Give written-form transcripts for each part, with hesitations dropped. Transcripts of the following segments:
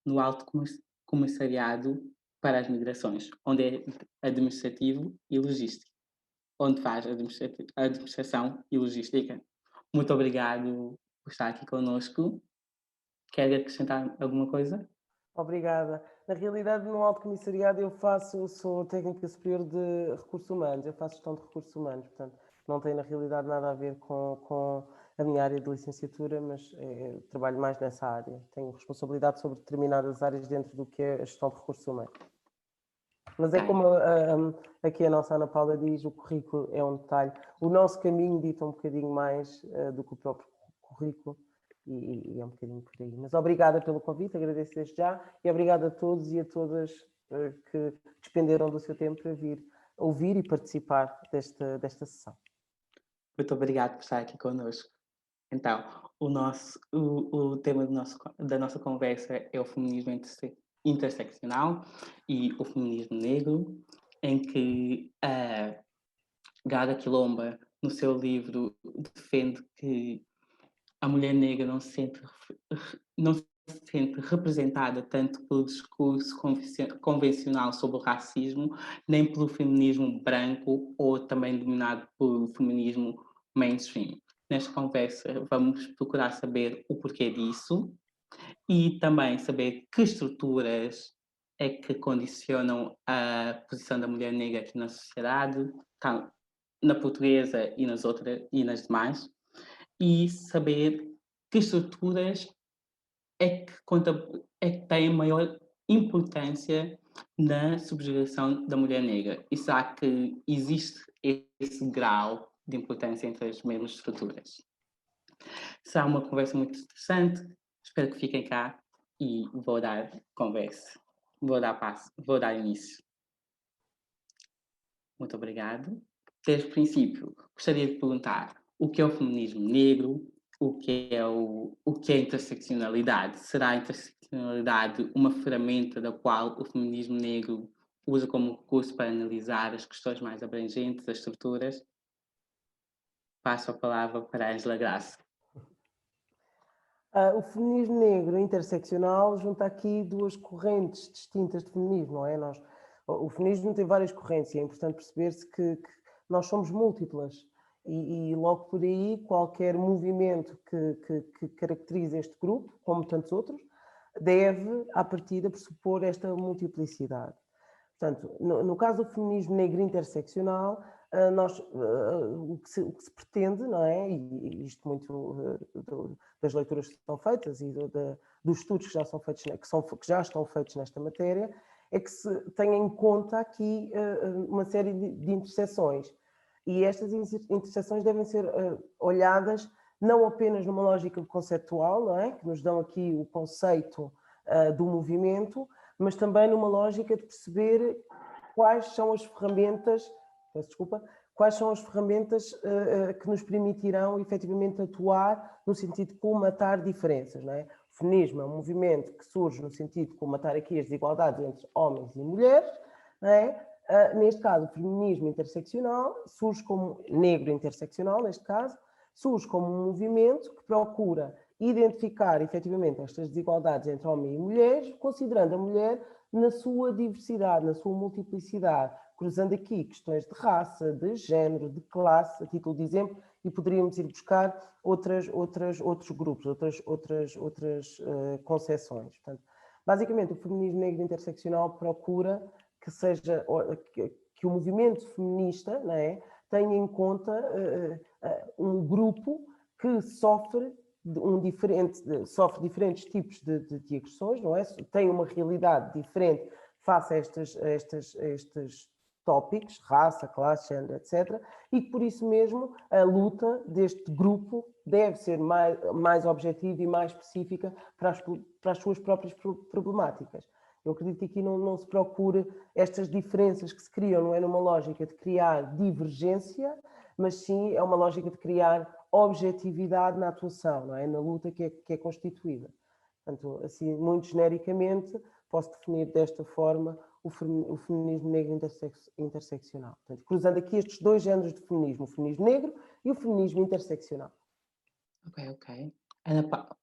no Alto Comissariado para as Migrações, onde é administrativo e logístico, onde faz administração e logística. Muito obrigado por estar aqui conosco. Quer acrescentar alguma coisa? Obrigada. Na realidade, no Alto Comissariado sou técnica superior de recursos humanos, eu faço gestão de recursos humanos, portanto, não tem na realidade nada a ver com a minha área de licenciatura, mas trabalho mais nessa área. Tenho responsabilidade sobre determinadas áreas dentro do que é a gestão de recursos humanos. Mas é Ok. como aqui a nossa Ana Paula diz, o currículo é um detalhe. O nosso caminho dita um bocadinho mais do que o próprio currículo e é um bocadinho por aí. Mas obrigada pelo convite, agradeço desde já e obrigada a todos e a todas que despenderam do seu tempo para vir ouvir e participar desta sessão. Muito obrigado por estar aqui conosco. Então, o tema da nossa conversa é o feminismo interseccional e o feminismo negro, em que a Gada Quilomba, no seu livro, defende que a mulher negra não se sente representada tanto pelo discurso convencional sobre o racismo, nem pelo feminismo branco ou também dominado pelo feminismo mainstream. Nesta conversa vamos procurar saber o porquê disso e também saber que estruturas é que condicionam a posição da mulher negra aqui na sociedade, na portuguesa e nas demais, e saber que estruturas é que têm maior importância na subjugação da mulher negra. E será que existe esse grau de importância entre as mesmas estruturas? Será uma conversa muito interessante. Espero que fiquem cá e vou dar conversa. Vou dar início. Muito obrigado. Desde o princípio, gostaria de perguntar o que é o feminismo negro, o que é interseccionalidade? Será a interseccionalidade uma ferramenta da qual o feminismo negro usa como recurso para analisar as questões mais abrangentes das estruturas? Passo a palavra para a Ângela Graça. O feminismo negro interseccional junta aqui duas correntes distintas de feminismo, não é? O feminismo tem várias correntes e é importante perceber-se que nós somos múltiplas e logo por aí qualquer movimento que caracterize este grupo, como tantos outros, deve, à partida, pressupor esta multiplicidade. Portanto, no caso do feminismo negro interseccional, o que se pretende, não é? E isto muito das leituras que são feitas e dos estudos que já são feitos, que já estão feitos nesta matéria, é que se tenha em conta aqui uma série de interseções. E estas interseções devem ser olhadas não apenas numa lógica conceptual, não é? Que nos dão aqui o conceito do movimento, mas também numa lógica de perceber quais são as ferramentas, quais são as ferramentas que nos permitirão efetivamente atuar no sentido de colmatar diferenças, não é? O feminismo é um movimento que surge no sentido de colmatar aqui as desigualdades entre homens e mulheres, não é? Neste caso, o feminismo interseccional surge como negro interseccional, neste caso, surge como um movimento que procura identificar efetivamente estas desigualdades entre homens e mulheres, considerando a mulher na sua diversidade, na sua multiplicidade, cruzando aqui questões de raça, de género, de classe, a título de exemplo, e poderíamos ir buscar outros grupos, outras concepções. Portanto, basicamente, o feminismo negro interseccional procura que o movimento feminista, não é, tenha em conta um grupo que sofre diferentes tipos de agressões, não é? Tem uma realidade diferente face a estes tópicos, raça, classe, género, etc. E que por isso mesmo a luta deste grupo deve ser mais objetiva e mais específica para as suas próprias problemáticas. Eu acredito que aqui não se procure estas diferenças que se criam, não é numa lógica de criar divergência, mas sim é uma lógica de criar objetividade na atuação, não é? Na luta que é constituída. Portanto, assim, muito genericamente, posso definir desta forma o feminismo negro interseccional. Portanto, cruzando aqui estes dois géneros de feminismo, o feminismo negro e o feminismo interseccional. Ok.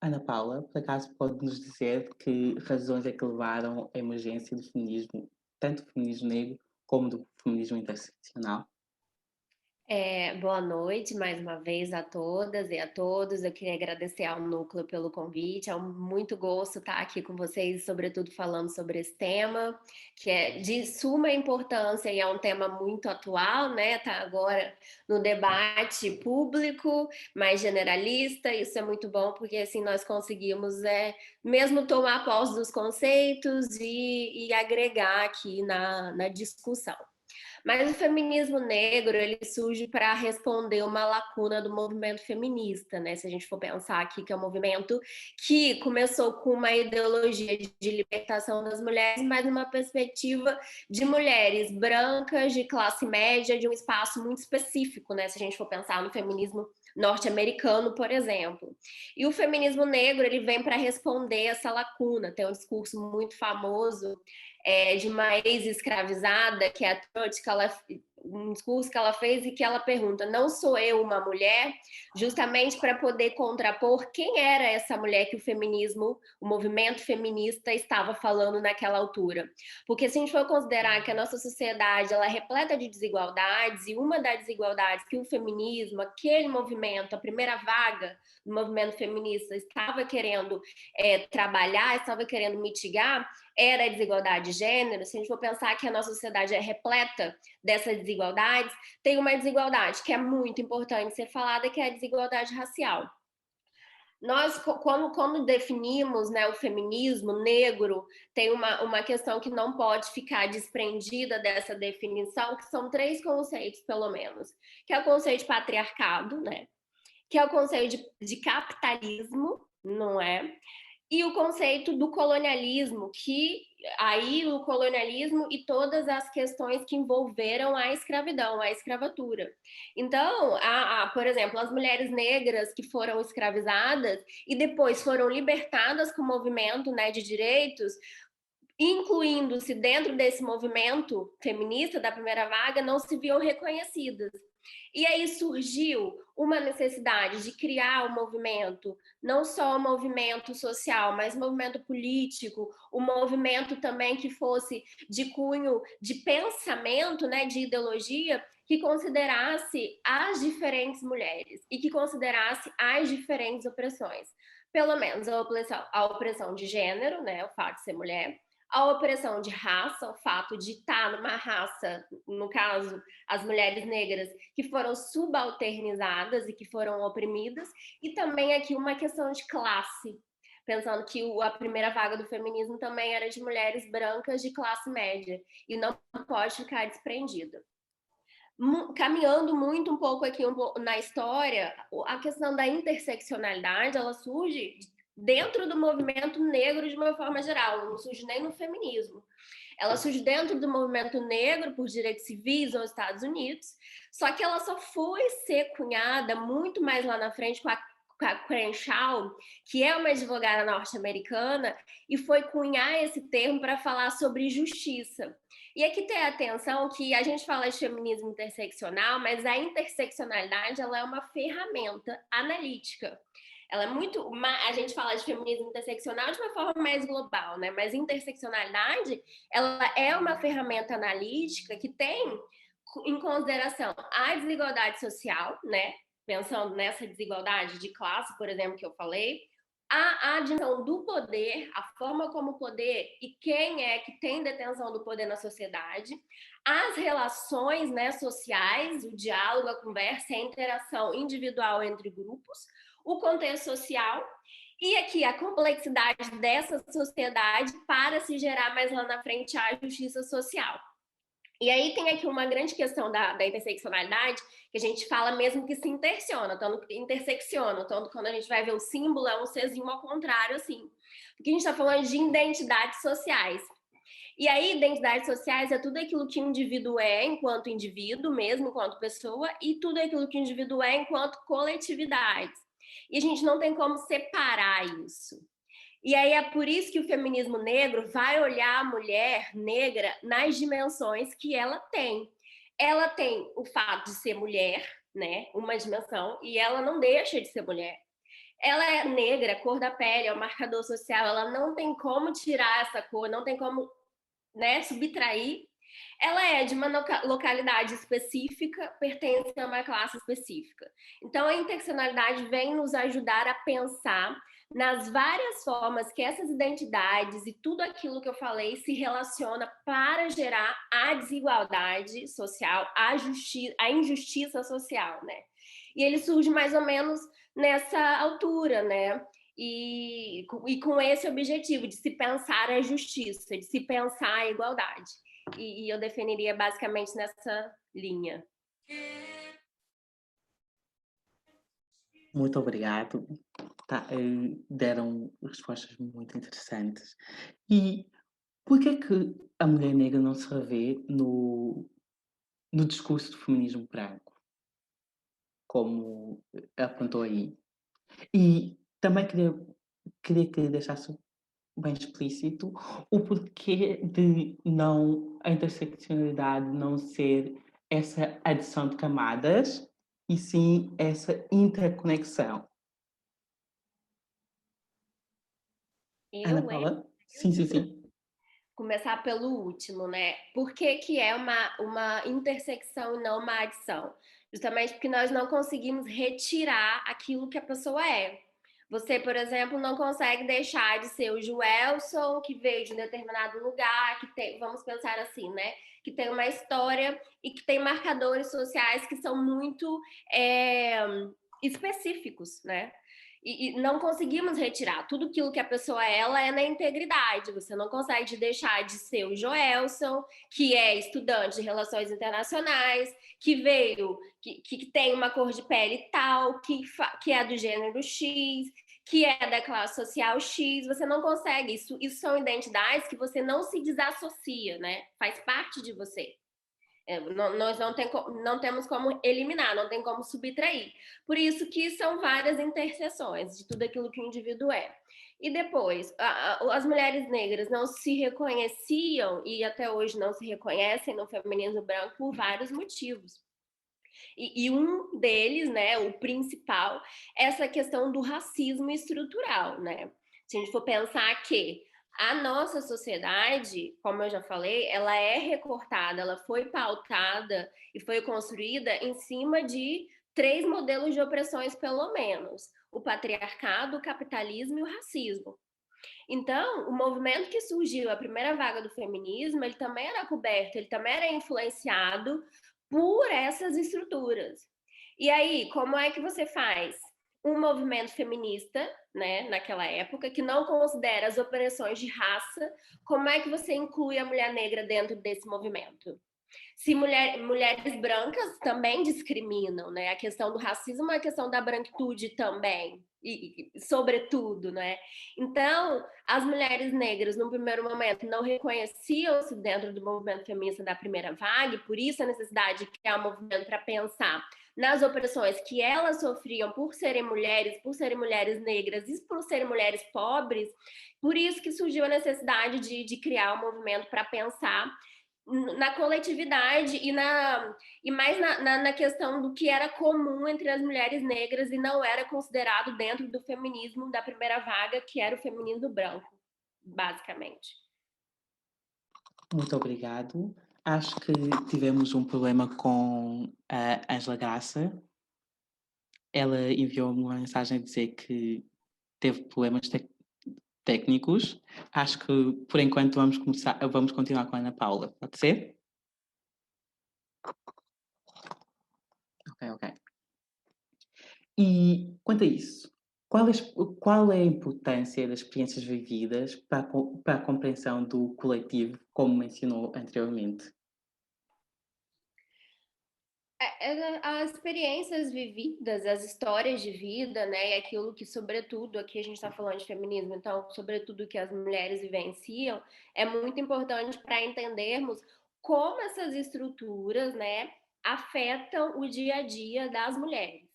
Ana Paula, por acaso pode-nos dizer que razões é que levaram à emergência do feminismo, tanto do feminismo negro como do feminismo interseccional? Boa noite mais uma vez a todas e a todos. Eu queria agradecer ao Núcleo pelo convite. É um muito gosto estar aqui com vocês, sobretudo falando sobre esse tema, que é de suma importância e é um tema muito atual, né? Está agora no debate público, mais generalista. Isso é muito bom porque assim nós conseguimos mesmo tomar posse dos conceitos e agregar aqui na discussão. Mas o feminismo negro, ele surge para responder uma lacuna do movimento feminista, né? Se a gente for pensar aqui que é um movimento que começou com uma ideologia de libertação das mulheres, mas numa perspectiva de mulheres brancas, de classe média, de um espaço muito específico, né? Se a gente for pensar no feminismo norte-americano, por exemplo. E o feminismo negro, ele vem para responder essa lacuna. Tem um discurso muito famoso de uma ex-escravizada, que é a Trotsky, um discurso que ela fez e que ela pergunta: não sou eu uma mulher? Justamente para poder contrapor quem era essa mulher que o feminismo, o movimento feminista estava falando naquela altura. Porque se a gente for considerar que a nossa sociedade ela é repleta de desigualdades, e uma das desigualdades que o feminismo, aquele movimento, a primeira vaga do movimento feminista estava querendo trabalhar, estava querendo mitigar, era a desigualdade de gênero. Se a gente for pensar que a nossa sociedade é repleta dessas desigualdades, tem uma desigualdade que é muito importante ser falada, que é a desigualdade racial. Nós, quando definimos, né, o feminismo negro, tem uma questão que não pode ficar desprendida dessa definição, que são 3 conceitos, pelo menos, que é o conceito de patriarcado, né, que é o conceito de capitalismo, não é? E o conceito do colonialismo, que aí o colonialismo e todas as questões que envolveram a escravidão, a escravatura. Então, por exemplo, as mulheres negras que foram escravizadas e depois foram libertadas com o movimento, né, de direitos, incluindo-se dentro desse movimento feminista da primeira vaga, não se viam reconhecidas. E aí surgiu uma necessidade de criar um movimento, não só um movimento social, mas um movimento político, um movimento também que fosse de cunho de pensamento, né, de ideologia, que considerasse as diferentes mulheres e que considerasse as diferentes opressões. Pelo menos a opressão de gênero, né, o fato de ser mulher, a opressão de raça, o fato de estar numa raça, no caso, as mulheres negras, que foram subalternizadas e que foram oprimidas, e também aqui uma questão de classe, pensando que a primeira vaga do feminismo também era de mulheres brancas de classe média, e não pode ficar desprendida. Caminhando muito um pouco aqui na história, a questão da interseccionalidade, ela surge dentro do movimento negro de uma forma geral, não surge nem no feminismo. Ela surge dentro do movimento negro por direitos civis nos Estados Unidos, só que ela só foi ser cunhada muito mais lá na frente com a Crenshaw, que é uma advogada norte-americana, e foi cunhar esse termo para falar sobre justiça. E aqui tem a atenção que a gente fala de feminismo interseccional, mas a interseccionalidade ela é uma ferramenta analítica. Ela é muito. A gente fala de feminismo interseccional de uma forma mais global, né? Mas interseccionalidade ela é uma ferramenta analítica que tem em consideração a desigualdade social, né? Pensando nessa desigualdade de classe, por exemplo, que eu falei, a dimensão do poder, a forma como o poder e quem é que tem detenção do poder na sociedade, as relações, né, sociais, o diálogo, a conversa, a interação individual entre grupos, o contexto social e aqui a complexidade dessa sociedade para se gerar mais lá na frente a justiça social. E aí tem aqui uma grande questão da interseccionalidade, que a gente fala mesmo que se intersecciona, tanto quando a gente vai ver o símbolo, é um Czinho ao contrário, assim. Porque a gente está falando de identidades sociais. E aí, identidades sociais é tudo aquilo que o indivíduo é enquanto indivíduo, mesmo enquanto pessoa, e tudo aquilo que o indivíduo é enquanto coletividade. E a gente não tem como separar isso. E aí é por isso que o feminismo negro vai olhar a mulher negra nas dimensões que ela tem. Ela tem o fato de ser mulher, né, uma dimensão, e ela não deixa de ser mulher. ela é negra, a cor da pele é o marcador social, ela não tem como tirar essa cor, não tem como, né, subtrair. Ela é de uma localidade específica, pertence a uma classe específica. Então, a interseccionalidade vem nos ajudar a pensar nas várias formas que essas identidades e tudo aquilo que eu falei se relaciona para gerar a desigualdade social, a injustiça social, né? E ele surge mais ou menos nessa altura, né? E com esse objetivo de se pensar a justiça, de se pensar a igualdade. E eu definiria basicamente nessa linha. Muito obrigado. Tá, deram respostas muito interessantes. E por que é que a mulher negra não se revê no discurso do feminismo branco, como apontou aí? E também queria que deixasse bem explícito o porquê de não a interseccionalidade não ser essa adição de camadas e sim essa interconexão. Ana Eu, hein? Paula? Sim, sim, sim. Começar pelo último, né? Por que que é uma intersecção e não uma adição? Justamente porque nós não conseguimos retirar aquilo que a pessoa é. Você, por exemplo, não consegue deixar de ser o Joelson, que veio de um determinado lugar, que tem, vamos pensar assim, né? Que tem uma história e que tem marcadores sociais que são muito específicos, né? E não conseguimos retirar. Tudo aquilo que a pessoa é, ela é na integridade. Você não consegue deixar de ser o Joelson, que é estudante de relações internacionais, que veio, que tem uma cor de pele tal, que é do gênero X, que é da classe social X. Você não consegue. Isso são identidades que você não se desassocia, né? Faz parte de você. Nós não temos como eliminar, não tem como subtrair. Por isso que são várias interseções de tudo aquilo que o indivíduo é. E depois, as mulheres negras não se reconheciam e até hoje não se reconhecem no feminismo branco por vários motivos. E um deles, né, o principal, é essa questão do racismo estrutural, né? Se a gente for pensar que a nossa sociedade, como eu já falei, ela é recortada, ela foi pautada e foi construída em cima de 3 modelos de opressões, pelo menos: o patriarcado, o capitalismo e o racismo. Então, o movimento que surgiu, a primeira vaga do feminismo, ele também era coberto, ele também era influenciado por essas estruturas. E aí, como é que você faz um movimento feminista, né, naquela época, que não considera as opressões de raça? Como é que você inclui a mulher negra dentro desse movimento? Se mulheres brancas também discriminam, né? A questão do racismo é a questão da branquitude também, e sobretudo, né? Então, as mulheres negras, no primeiro momento, não reconheciam-se dentro do movimento feminista da primeira vaga, e por isso a necessidade de criar um movimento para pensar nas opressões que elas sofriam por serem mulheres negras e por serem mulheres pobres. Por isso que surgiu a necessidade de criar um movimento para pensar na coletividade e mais na questão do que era comum entre as mulheres negras e não era considerado dentro do feminismo da primeira vaga, que era o feminismo branco, basicamente. Muito obrigado. Acho que tivemos um problema com a Ângela Graça. Ela enviou-me uma mensagem a dizer que teve problemas técnicos. Acho que, por enquanto, vamos continuar com a Ana Paula. Pode ser? Ok. E quanto a isso, qual é a importância das experiências vividas para a compreensão do coletivo, como mencionou anteriormente? As experiências vividas, as histórias de vida, né, e aquilo que, sobretudo, aqui a gente está falando de feminismo, então, sobretudo, que as mulheres vivenciam, é muito importante para entendermos como essas estruturas, né, afetam o dia a dia das mulheres.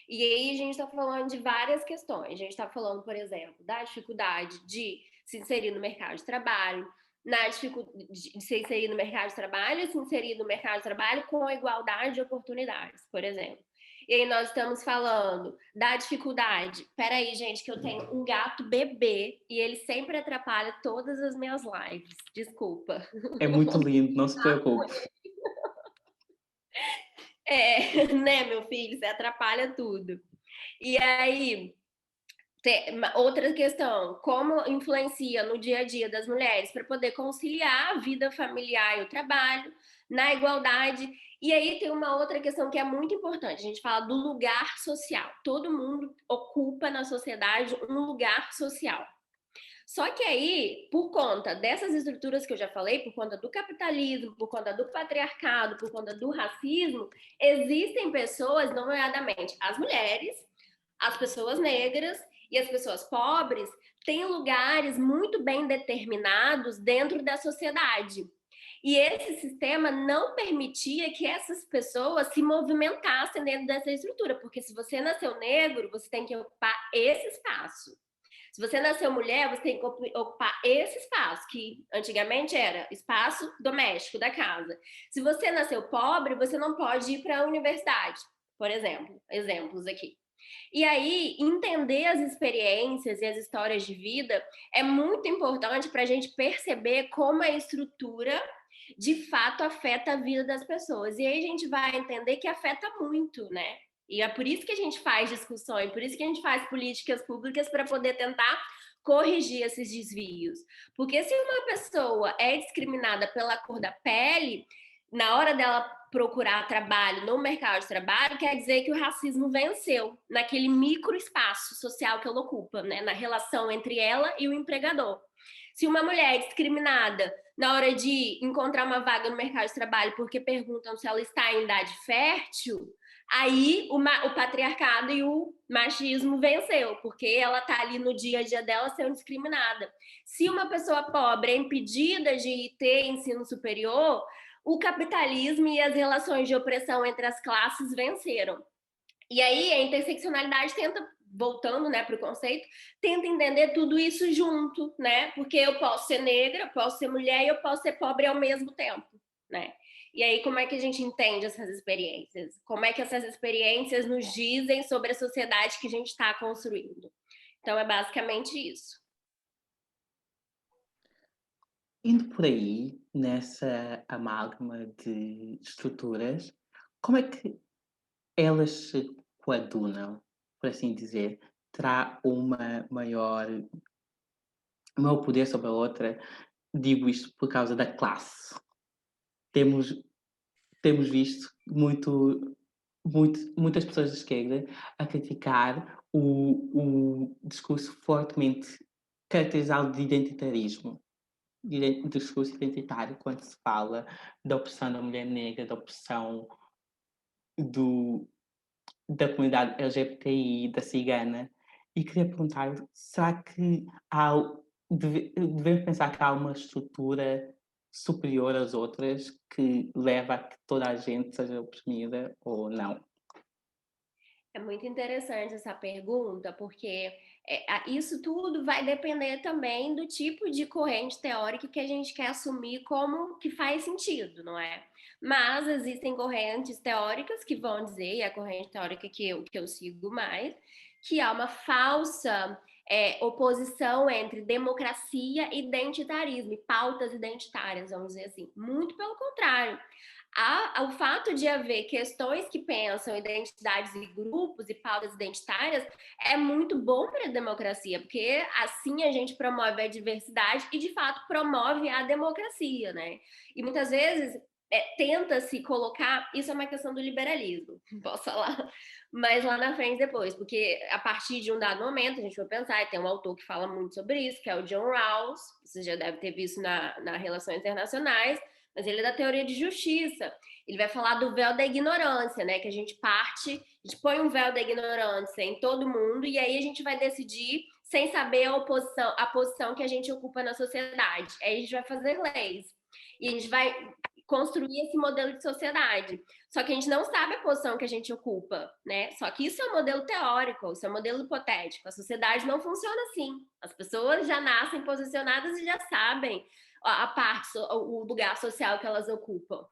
E aí a gente está falando de várias questões. A gente está falando, por exemplo, da dificuldade de se inserir no mercado de trabalho, na dificuldade de se inserir no mercado de trabalho e se inserir no mercado de trabalho com igualdade de oportunidades, por exemplo. E aí nós estamos falando da dificuldade. Peraí, gente, que eu tenho um gato bebê e ele sempre atrapalha todas as minhas lives. Desculpa. É muito lindo, não se preocupe. Né, meu filho? Você atrapalha tudo. E aí, outra questão, como influencia no dia a dia das mulheres para poder conciliar a vida familiar e o trabalho, na igualdade. E aí tem uma outra questão que é muito importante, a gente fala do lugar social. Todo mundo ocupa na sociedade um lugar social. Só que aí, por conta dessas estruturas que eu já falei, por conta do capitalismo, por conta do patriarcado, por conta do racismo, existem pessoas, nomeadamente as mulheres, as pessoas negras e as pessoas pobres, têm lugares muito bem determinados dentro da sociedade. E esse sistema não permitia que essas pessoas se movimentassem dentro dessa estrutura, porque se você nasceu negro, você tem que ocupar esse espaço. Se você nasceu mulher, você tem que ocupar esse espaço, que antigamente era espaço doméstico da casa. Se você nasceu pobre, você não pode ir para a universidade, por exemplo. Exemplos aqui. E aí, entender as experiências e as histórias de vida é muito importante para a gente perceber como a estrutura de fato afeta a vida das pessoas. E aí a gente vai entender que afeta muito, né? E é por isso que a gente faz discussões, por isso que a gente faz políticas públicas para poder tentar corrigir esses desvios. Porque se uma pessoa é discriminada pela cor da pele, na hora dela procurar trabalho no mercado de trabalho, quer dizer que o racismo venceu naquele micro espaço social que ela ocupa, né? Na relação entre ela e o empregador. Se uma mulher é discriminada na hora de encontrar uma vaga no mercado de trabalho porque perguntam se ela está em idade fértil, aí o patriarcado e o machismo venceu, porque ela está ali no dia a dia dela sendo discriminada. Se uma pessoa pobre é impedida de ter ensino superior, o capitalismo e as relações de opressão entre as classes venceram. E aí a interseccionalidade tenta, voltando, né, para o conceito, tenta entender tudo isso junto, né? Porque eu posso ser negra, eu posso ser mulher e eu posso ser pobre ao mesmo tempo, né? E aí como é que a gente entende essas experiências? Como é que essas experiências nos dizem sobre a sociedade que a gente está construindo? Então é basicamente isso. Indo por aí, nessa amálgama de estruturas, como é que elas se coadunam, por assim dizer? Terá uma maior poder sobre a outra? Digo isto por causa da classe. Temos visto muitas pessoas de esquerda a criticar o discurso fortemente caracterizado de identitarismo, discurso identitário, quando se fala da opressão da mulher negra, da opressão da comunidade LGBTI, da cigana. E queria perguntar, será que devemos pensar que há uma estrutura superior às outras que leva a que toda a gente seja oprimida ou não? É muito interessante essa pergunta, porque isso tudo vai depender também do tipo de corrente teórica que a gente quer assumir como que faz sentido, não é? Mas existem correntes teóricas que vão dizer, e a corrente teórica que eu sigo mais, que há uma falsa oposição entre democracia e identitarismo, e pautas identitárias, vamos dizer assim. Muito pelo contrário. O fato de haver questões que pensam identidades e grupos e pautas identitárias é muito bom para a democracia, porque assim a gente promove a diversidade e, de fato, promove a democracia, né? E muitas vezes tenta-se colocar... Isso é uma questão do liberalismo, posso falar, mas lá na frente depois, porque a partir de um dado momento a gente vai pensar, e tem um autor que fala muito sobre isso, que é o John Rawls, você já deve ter visto na Relações Internacionais, mas ele é da teoria de justiça. Ele vai falar do véu da ignorância, né? Que a gente põe um véu da ignorância em todo mundo e aí a gente vai decidir sem saber a posição que a gente ocupa na sociedade. Aí a gente vai fazer leis e a gente vai construir esse modelo de sociedade. Só que a gente não sabe a posição que a gente ocupa, né? Só que isso é um modelo teórico, isso é um modelo hipotético. A sociedade não funciona assim. As pessoas já nascem posicionadas e já sabem o lugar social que elas ocupam.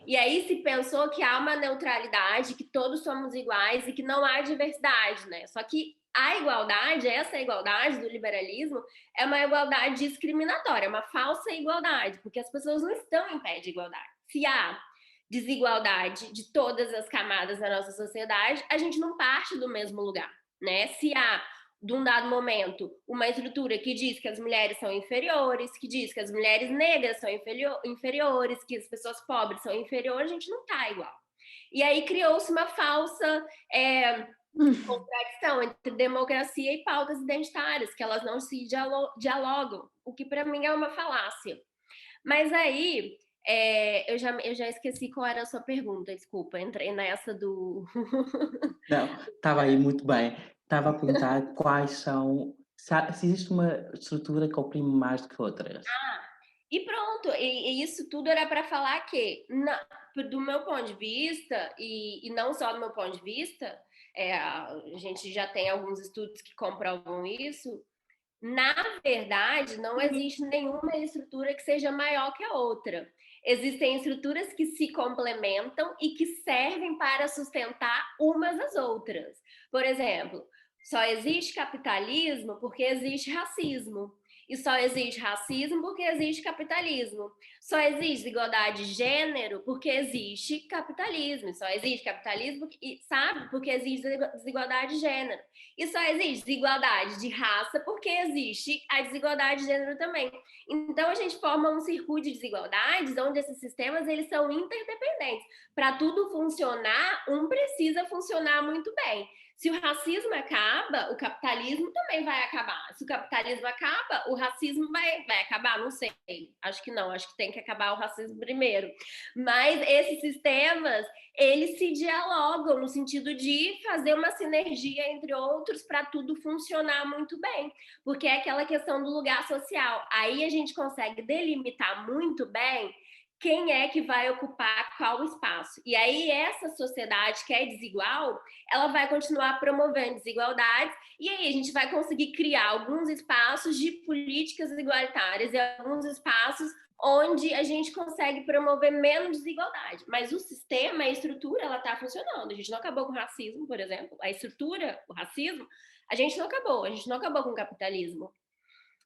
E aí se pensou que há uma neutralidade, que todos somos iguais e que não há diversidade, né? Só que a igualdade, essa igualdade do liberalismo, é uma igualdade discriminatória, é uma falsa igualdade, porque as pessoas não estão em pé de igualdade. Se há desigualdade de todas as camadas da nossa sociedade, a gente não parte do mesmo lugar, né? Se há, de um dado momento, uma estrutura que diz que as mulheres são inferiores, que diz que as mulheres negras são inferiores, que as pessoas pobres são inferiores, a gente não tá igual. E aí criou-se uma falsa contradição entre democracia e pautas identitárias, que elas não se dialogam, o que para mim é uma falácia. Mas aí, eu já esqueci qual era a sua pergunta, desculpa, entrei nessa do... Não, estava aí muito bem. Estava a perguntar quais são... Se existe uma estrutura que oprime mais do que outras. E pronto, e isso tudo era para falar que, do meu ponto de vista, e não só do meu ponto de vista, a gente já tem alguns estudos que comprovam isso, na verdade, não existe nenhuma estrutura que seja maior que a outra. Existem estruturas que se complementam e que servem para sustentar umas às outras. Por exemplo, só existe capitalismo porque existe racismo. E só existe racismo porque existe capitalismo. Só existe desigualdade de gênero porque existe capitalismo. Só existe capitalismo, sabe? Porque existe desigualdade de gênero. E só existe desigualdade de raça porque existe a desigualdade de gênero também. Então a gente forma um circuito de desigualdades onde esses sistemas eles são interdependentes. Para tudo funcionar, um precisa funcionar muito bem. Se o racismo acaba, o capitalismo também vai acabar. Se o capitalismo acaba, o racismo vai acabar? Não sei. Acho que não. Acho que tem que acabar o racismo primeiro. Mas esses sistemas, eles se dialogam no sentido de fazer uma sinergia entre outros para tudo funcionar muito bem. Porque é aquela questão do lugar social. Aí a gente consegue delimitar muito bem quem é que vai ocupar qual espaço. E aí essa sociedade que é desigual, ela vai continuar promovendo desigualdades e aí a gente vai conseguir criar alguns espaços de políticas igualitárias e alguns espaços onde a gente consegue promover menos desigualdade. Mas o sistema, a estrutura, ela está funcionando. A gente não acabou com o racismo, por exemplo. A estrutura, o racismo, a gente não acabou. A gente não acabou com o capitalismo.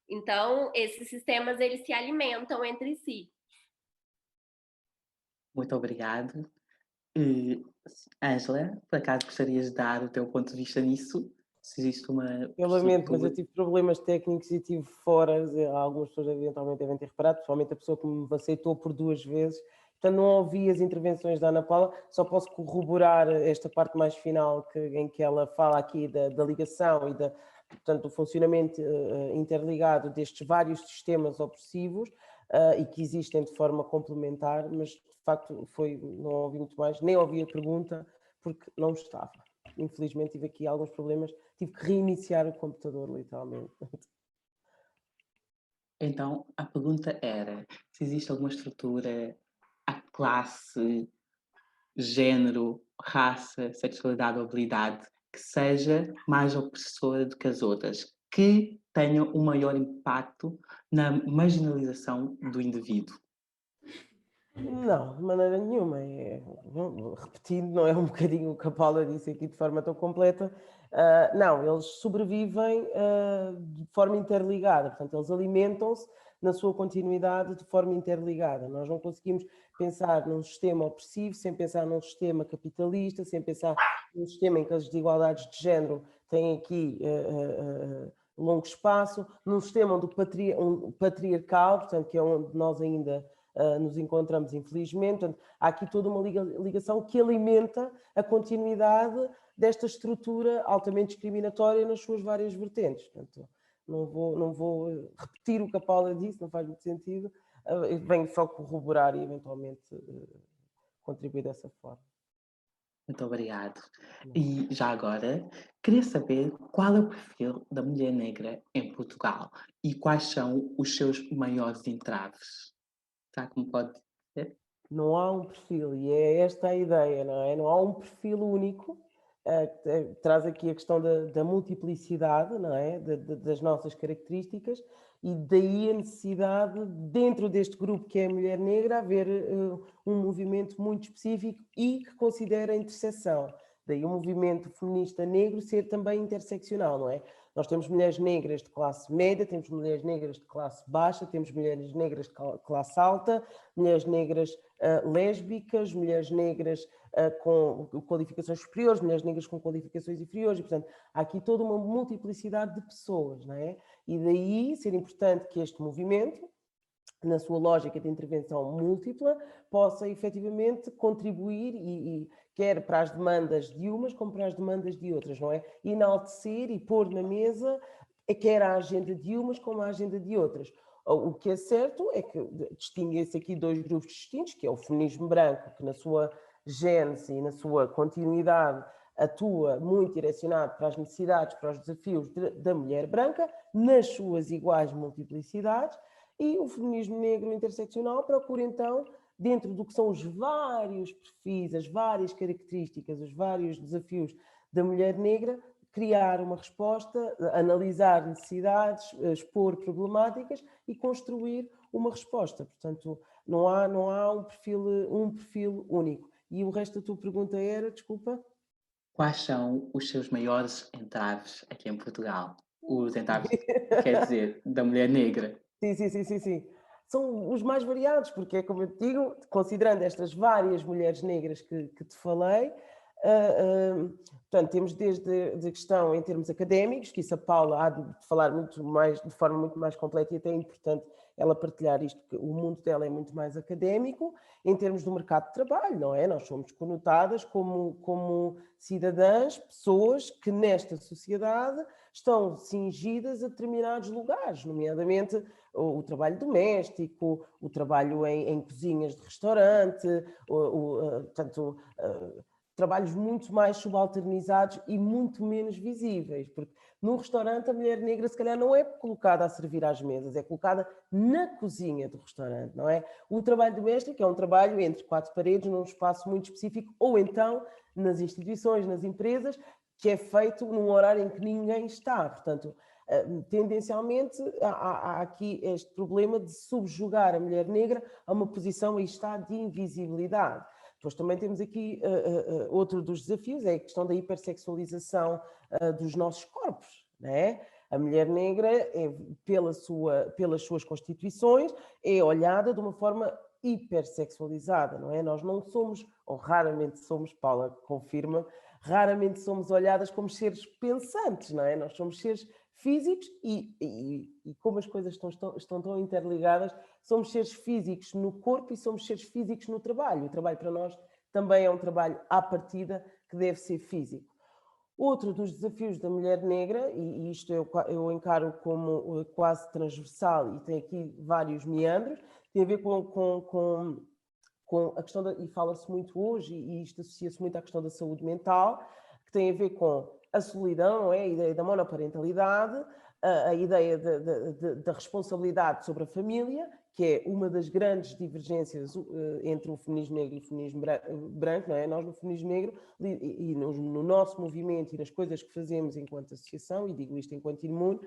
Então, esses sistemas, eles se alimentam entre si. Muito obrigado. Ângela, por acaso gostarias de dar o teu ponto de vista nisso? Se existe uma... Eu lamento, mas eu tive problemas técnicos e tive fora. Algumas pessoas eventualmente devem ter reparado, principalmente a pessoa que me aceitou por 2 vezes. Portanto, não ouvi as intervenções da Ana Paula, só posso corroborar esta parte mais final em que ela fala aqui da ligação e portanto, do funcionamento interligado destes vários sistemas opressivos e que existem de forma complementar, mas de facto não ouvi muito mais, nem ouvi a pergunta porque não estava. Infelizmente tive aqui alguns problemas, tive que reiniciar o computador, literalmente. Então, a pergunta era se existe alguma estrutura, a classe, género, raça, sexualidade ou habilidade que seja mais opressora do que as outras, que tenha um maior impacto na marginalização do indivíduo. Não, de maneira nenhuma. Repetindo, não é um bocadinho o que a Paula disse aqui de forma tão completa. Não, eles sobrevivem de forma interligada, portanto, eles alimentam-se na sua continuidade de forma interligada. Nós não conseguimos pensar num sistema opressivo sem pensar num sistema capitalista, sem pensar num sistema em que as desigualdades de género têm aqui longo espaço, num sistema onde um patriarcal, portanto, que é onde nós ainda nos encontramos, infelizmente. Portanto, há aqui toda uma ligação que alimenta a continuidade desta estrutura altamente discriminatória nas suas várias vertentes. Portanto, não vou repetir o que a Paula disse, não faz muito sentido. Venho só corroborar e eventualmente contribuir dessa forma. Muito obrigado. E já agora, queria saber qual é o perfil da mulher negra em Portugal e quais são os seus maiores entraves. Tá, como pode dizer? Não há um perfil, e é esta a ideia, não é? Não há um perfil único traz aqui a questão da multiplicidade, não é? Das nossas características, e daí a necessidade, dentro deste grupo que é a mulher negra, haver um movimento muito específico e que considera a interseção. Daí o movimento feminista negro ser também interseccional, não é? Nós temos mulheres negras de classe média, temos mulheres negras de classe baixa, temos mulheres negras de classe alta, mulheres negras lésbicas, mulheres negras com qualificações superiores, mulheres negras com qualificações inferiores, e, portanto, há aqui toda uma multiplicidade de pessoas, não é? E daí ser importante que este movimento, na sua lógica de intervenção múltipla, possa efetivamente contribuir e quer para as demandas de umas como para as demandas de outras, não é? Enaltecer e pôr na mesa quer a agenda de umas como a agenda de outras. O que é certo é que distinguem-se aqui dois grupos distintos, que é o feminismo branco, que na sua gênese e na sua continuidade atua muito direcionado para as necessidades, para os desafios da mulher branca, nas suas iguais multiplicidades, e o feminismo negro interseccional procura então, dentro do que são os vários perfis, as várias características, os vários desafios da mulher negra, criar uma resposta, analisar necessidades, expor problemáticas e construir uma resposta. Portanto, não há um perfil único. E o resto da tua pergunta era, desculpa? Quais são os seus maiores entraves aqui em Portugal? Os entraves, quer dizer, da mulher negra. Sim. São os mais variados, porque é como eu te digo, considerando estas várias mulheres negras que te falei, portanto, temos desde a questão em termos académicos, que isso a Paula há de falar muito mais, de forma muito mais completa, e até é importante ela partilhar isto, porque o mundo dela é muito mais académico, em termos do mercado de trabalho, não é? Nós somos conotadas como cidadãs, pessoas que nesta sociedade estão cingidas a determinados lugares, nomeadamente o trabalho doméstico, o trabalho em cozinhas de restaurante, portanto, trabalhos muito mais subalternizados e muito menos visíveis, porque no restaurante a mulher negra se calhar não é colocada a servir às mesas, é colocada na cozinha do restaurante, não é? O trabalho doméstico é um trabalho entre quatro paredes, num espaço muito específico, ou então nas instituições, nas empresas, que é feito num horário em que ninguém está. Portanto, tendencialmente há aqui este problema de subjugar a mulher negra a uma posição, aí está, de invisibilidade. Depois também temos aqui outro dos desafios, é a questão da hipersexualização dos nossos corpos, não é? A mulher negra, pelas suas constituições, é olhada de uma forma hipersexualizada, não é? Nós não somos, ou raramente somos, Paula confirma, raramente somos olhadas como seres pensantes, não é? Nós somos seres físicos e como as coisas estão tão interligadas, somos seres físicos no corpo e somos seres físicos no trabalho. O trabalho para nós também é um trabalho à partida que deve ser físico. Outro dos desafios da mulher negra, e isto eu encaro como quase transversal e tem aqui vários meandros, tem a ver com a questão, e fala-se muito hoje, e isto associa-se muito à questão da saúde mental, que tem a ver com a solidão, não é? A ideia da monoparentalidade, a ideia da responsabilidade sobre a família, que é uma das grandes divergências entre o feminismo negro e o feminismo branco, não é? Nós no feminismo negro e no nosso movimento e nas coisas que fazemos enquanto associação, e digo isto enquanto Imune,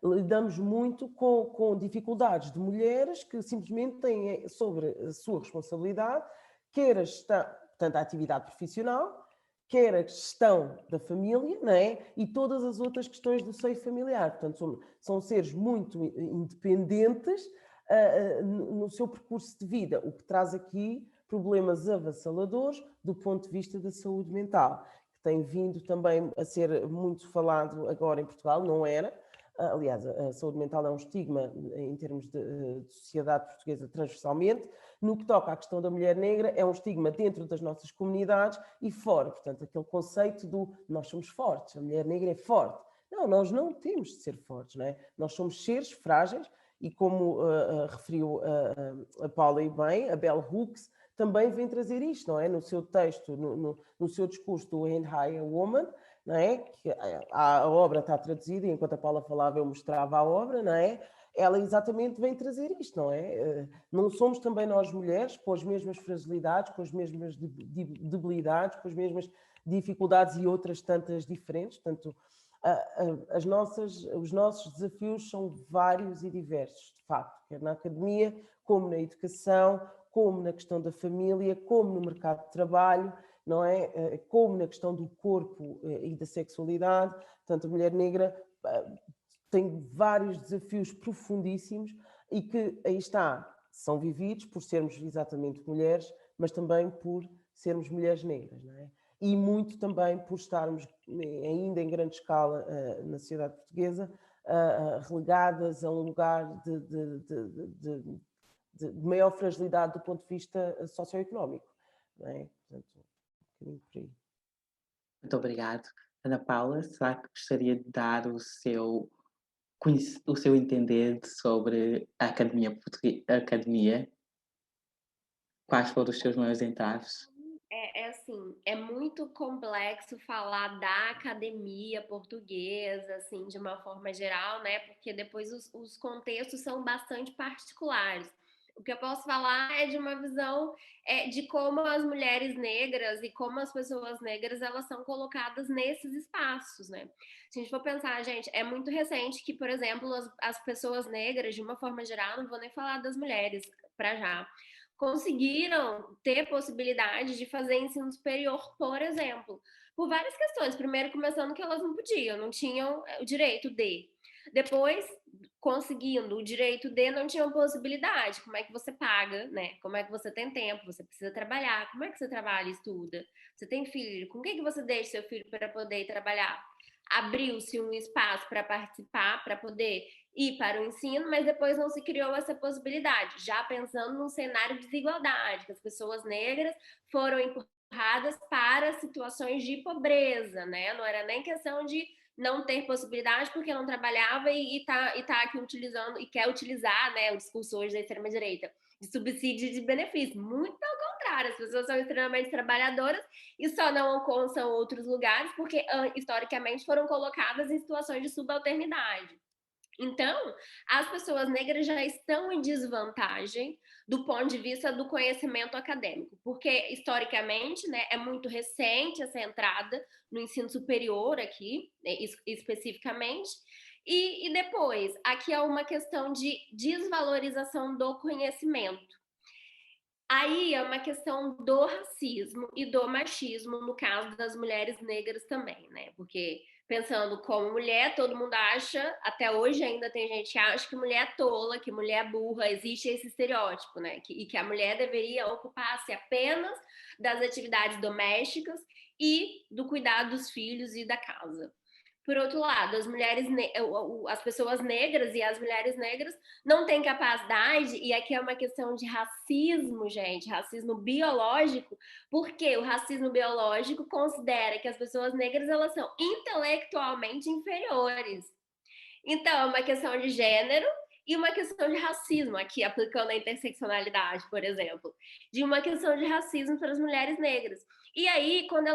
lidamos muito com dificuldades de mulheres que simplesmente têm sobre a sua responsabilidade, quer a gestão, portanto, a atividade profissional, quer a gestão da família, não é? E todas as outras questões do seio familiar. Portanto, são seres muito independentes no seu percurso de vida, o que traz aqui problemas avassaladores do ponto de vista da saúde mental, que tem vindo também a ser muito falado agora em Portugal, não era. Aliás, a saúde mental é um estigma em termos de sociedade portuguesa transversalmente. No que toca à questão da mulher negra, é um estigma dentro das nossas comunidades e fora. Portanto, aquele conceito do nós somos fortes, a mulher negra é forte. Não, nós não temos de ser fortes, não é? Nós somos seres frágeis e como referiu a Paula e bem, a Bell Hooks também vem trazer isto, não é? No seu texto, no seu discurso do And I, a Woman, não é? Que a obra está traduzida e enquanto a Paula falava eu mostrava a obra, não é? Ela exatamente vem trazer isto, não é? Não somos também nós mulheres com as mesmas fragilidades, com as mesmas debilidades, com as mesmas dificuldades e outras tantas diferentes. Portanto, os nossos desafios são vários e diversos, de facto, quer na academia, como na educação, como na questão da família, como no mercado de trabalho, não é? Como na questão do corpo e da sexualidade. Portanto, a mulher negra tem vários desafios profundíssimos e que, aí está, são vividos por sermos exatamente mulheres, mas também por sermos mulheres negras, não é? E muito também por estarmos ainda em grande escala na sociedade portuguesa, relegadas a um lugar de maior fragilidade do ponto de vista socioeconómico, não é? Portanto, um bocadinho por aí. Muito obrigado. Ana Paula, será que gostaria de dar o seu entender sobre a academia? Quais foram os seus maiores entraves? Assim, é muito complexo falar da academia portuguesa, assim, de uma forma geral, né? Porque depois os contextos são bastante particulares. O que eu posso falar é de uma visão de como as mulheres negras e como as pessoas negras elas são colocadas nesses espaços, né? Se a gente for pensar, gente, é muito recente que, por exemplo, as pessoas negras, de uma forma geral, não vou nem falar das mulheres para já, conseguiram ter possibilidade de fazer ensino superior, por exemplo, por várias questões. Primeiro, começando que elas não podiam, não tinham o direito de. Depois, conseguindo o direito de, não tinham possibilidade. Como é que você paga, né? Como é que você tem tempo? Você precisa trabalhar. Como é que você trabalha e estuda? Você tem filho? Com que você deixa seu filho para poder ir trabalhar? Abriu-se um espaço para participar, para poder ir para o ensino, mas depois não se criou essa possibilidade, já pensando num cenário de desigualdade, que as pessoas negras foram empurradas para situações de pobreza, né? Não era nem questão de não ter possibilidade porque não trabalhava e tá aqui utilizando e quer utilizar, né, o discurso hoje da extrema-direita de subsídio de benefício. Muito pelo contrário, as pessoas são extremamente trabalhadoras e só não alcançam outros lugares porque historicamente foram colocadas em situações de subalternidade. Então, as pessoas negras já estão em desvantagem do ponto de vista do conhecimento acadêmico, porque historicamente, né, é muito recente essa entrada no ensino superior aqui, né, especificamente, e depois, aqui é uma questão de desvalorização do conhecimento. Aí é uma questão do racismo e do machismo, no caso das mulheres negras também, né? Porque pensando como mulher, todo mundo acha, até hoje ainda tem gente que acha que mulher é tola, que mulher é burra, existe esse estereótipo, né? E que a mulher deveria ocupar-se apenas das atividades domésticas e do cuidado dos filhos e da casa. Por outro lado, as pessoas negras e as mulheres negras não têm capacidade, e aqui é uma questão de racismo, gente, racismo biológico, porque o racismo biológico considera que as pessoas negras elas são intelectualmente inferiores. Então, é uma questão de gênero e uma questão de racismo, aqui aplicando a interseccionalidade, por exemplo, de uma questão de racismo para as mulheres negras. E aí, quando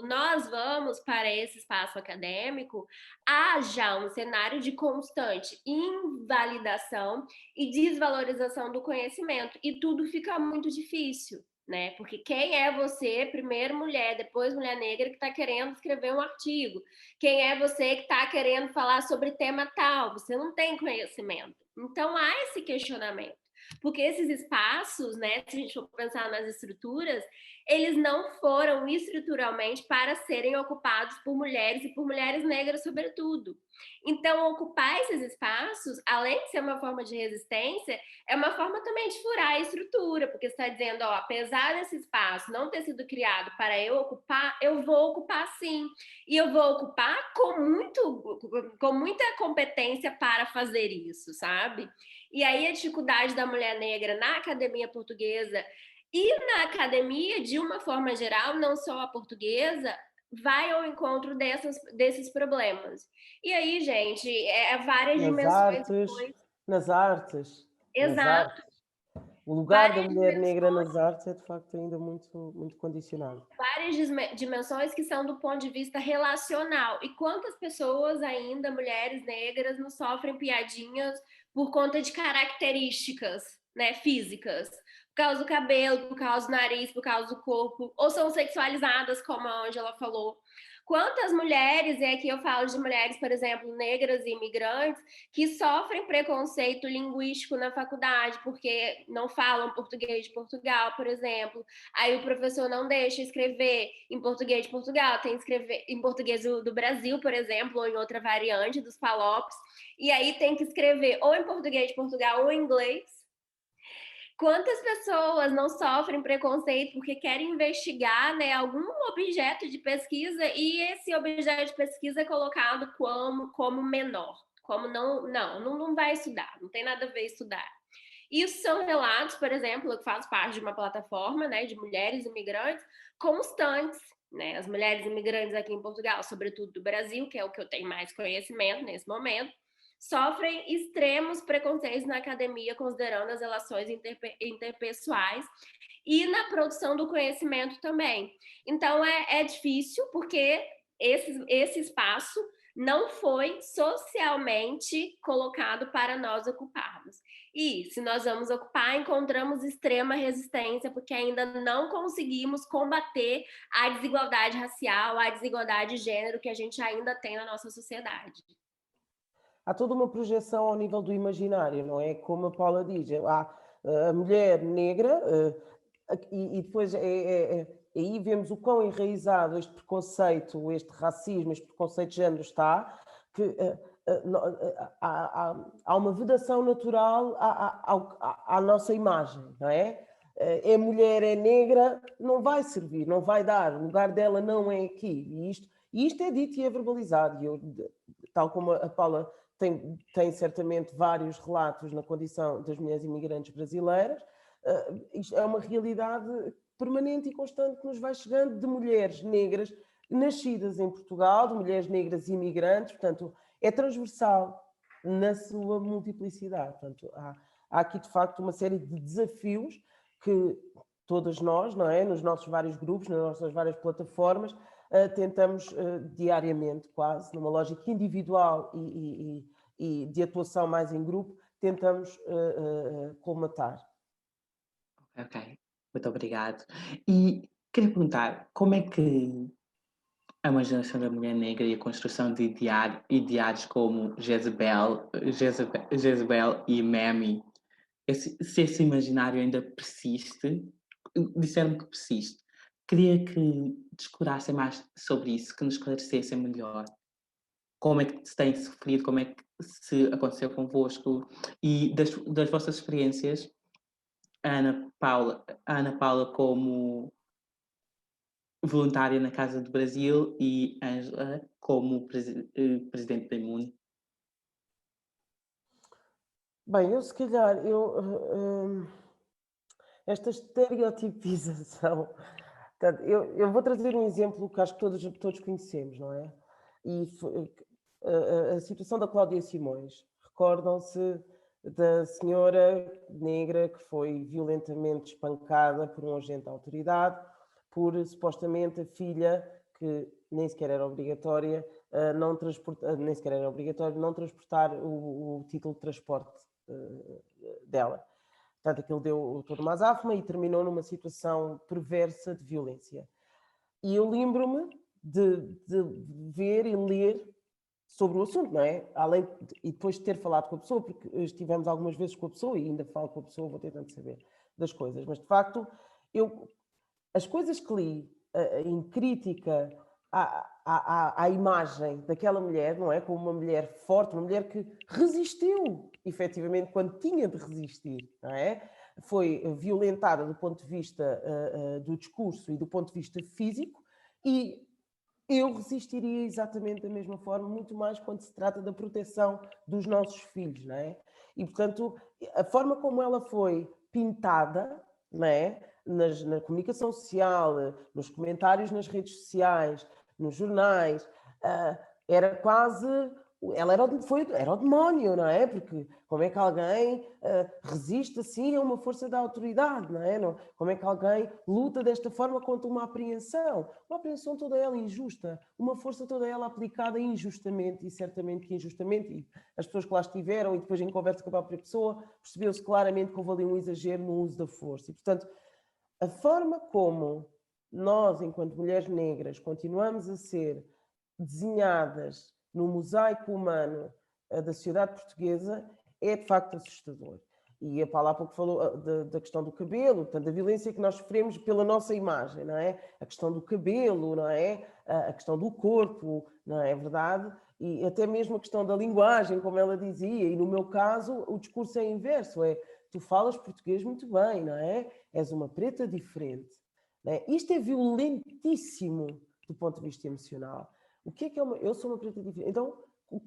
nós vamos para esse espaço acadêmico, há já um cenário de constante invalidação e desvalorização do conhecimento, e tudo fica muito difícil. Né? Porque quem é você, primeiro mulher, depois mulher negra, que está querendo escrever um artigo? Quem é você que está querendo falar sobre tema tal? Você não tem conhecimento. Então, há esse questionamento. Porque esses espaços, né, se a gente for pensar nas estruturas, eles não foram estruturalmente para serem ocupados por mulheres e por mulheres negras, sobretudo. Então, ocupar esses espaços, além de ser uma forma de resistência, é uma forma também de furar a estrutura, porque você está dizendo, ó, apesar desse espaço não ter sido criado para eu ocupar, eu vou ocupar sim. E eu vou ocupar com muita competência para fazer isso, sabe? E aí a dificuldade da mulher negra na academia portuguesa e na academia, de uma forma geral, não só a portuguesa, vai ao encontro desses problemas. E aí, gente, várias Nas dimensões. artes. Exato. O lugar da Várias mulher negra dimensões. nas artes é de facto ainda muito, muito condicionado. Várias dimensões que são do ponto de vista relacional. E quantas pessoas ainda, mulheres negras, não sofrem piadinhas por conta de características, né, físicas, por causa do cabelo, por causa do nariz, por causa do corpo, ou são sexualizadas, como a Ângela falou. Quantas mulheres, e aqui eu falo de mulheres, por exemplo, negras e imigrantes, que sofrem preconceito linguístico na faculdade, porque não falam português de Portugal, por exemplo. Aí o professor não deixa escrever em português de Portugal, tem que escrever em português do Brasil, por exemplo, ou em outra variante dos PALOPs, e aí tem que escrever ou em português de Portugal ou em inglês. Quantas pessoas não sofrem preconceito porque querem investigar, né, algum objeto de pesquisa e esse objeto de pesquisa é colocado como menor, como não vai estudar, não tem nada a ver estudar. Isso são relatos, por exemplo, que faz parte de uma plataforma, né, de mulheres imigrantes constantes, né? As mulheres imigrantes aqui em Portugal, sobretudo do Brasil, que é o que eu tenho mais conhecimento nesse momento, sofrem extremos preconceitos na academia, considerando as relações interpessoais e na produção do conhecimento também. Então, é difícil, porque esse espaço não foi socialmente colocado para nós ocuparmos. E, se nós vamos ocupar, encontramos extrema resistência, porque ainda não conseguimos combater a desigualdade racial, a desigualdade de gênero que a gente ainda tem na nossa sociedade. Há toda uma projeção ao nível do imaginário, não é? Como a Paula diz, há a mulher negra e depois aí vemos o quão enraizado este preconceito, este racismo, este preconceito de género está, que há uma vedação natural à nossa imagem, não é? É mulher, é negra, não vai servir, não vai dar, o lugar dela não é aqui. E isto é dito e é verbalizado. E eu, tal como a Paula tem certamente vários relatos na condição das mulheres imigrantes brasileiras, isto é uma realidade permanente e constante que nos vai chegando de mulheres negras nascidas em Portugal, de mulheres negras imigrantes, portanto, é transversal na sua multiplicidade. Portanto, há aqui, de facto, uma série de desafios que todas nós, não é? Nos nossos vários grupos, nas nossas várias plataformas, tentamos diariamente, quase, numa lógica individual e de atuação mais em grupo, tentamos colmatar. Ok, muito obrigado. E queria perguntar, como é que a imaginação da mulher negra e a construção de ideais como Jezebel e Mammy, se esse imaginário ainda persiste, disseram que persiste. Queria que descurassem mais sobre isso, que nos esclarecessem melhor. Como é que se tem sofrido, como é que se aconteceu convosco e das vossas experiências, a Ana Paula como voluntária na Casa do Brasil e Ângela como presidente da Imune. Bem, eu se calhar, esta estereotipização, portanto, eu vou trazer um exemplo que acho que todos conhecemos, não é? E a situação da Cláudia Simões. Recordam-se da senhora negra que foi violentamente espancada por um agente da autoridade, por supostamente a filha, que nem sequer era obrigatória, não transportar o título de transporte dela. Portanto, aquilo deu toda uma azáfama e terminou numa situação perversa de violência. E eu lembro-me de ver e ler sobre o assunto, não é? E depois de ter falado com a pessoa, porque estivemos algumas vezes com a pessoa e ainda falo com a pessoa, vou tentando saber das coisas. Mas, de facto, as coisas que li em crítica à imagem daquela mulher, não é? Como uma mulher forte, uma mulher que resistiu, efetivamente, quando tinha de resistir, não é? Foi violentada do ponto de vista do discurso e do ponto de vista físico, e eu resistiria exatamente da mesma forma, muito mais quando se trata da proteção dos nossos filhos, não é? E, portanto, a forma como ela foi pintada, não é? Na comunicação social, nos comentários nas redes sociais, nos jornais, era quase ela era o demónio, não é? Porque como é que alguém resiste assim a uma força da autoridade, não é? Como é que alguém luta desta forma contra uma apreensão? Uma apreensão toda ela injusta, uma força toda ela aplicada injustamente, e certamente que injustamente, e as pessoas que lá estiveram e depois em conversa com a própria pessoa, percebeu-se claramente que houve ali um exagero no uso da força. E, portanto, a forma como nós, enquanto mulheres negras, continuamos a ser desenhadas no mosaico humano da sociedade portuguesa é de facto assustador. E a Paula há pouco falou da questão do cabelo, portanto, da violência que nós sofremos pela nossa imagem, não é? A questão do cabelo, não é? A questão do corpo, não é verdade? E até mesmo a questão da linguagem, como ela dizia, e no meu caso o discurso é inverso, tu falas português muito bem, não é? És uma preta diferente. Não é? Isto é violentíssimo do ponto de vista emocional. O que é eu sou uma preta diferente? Então,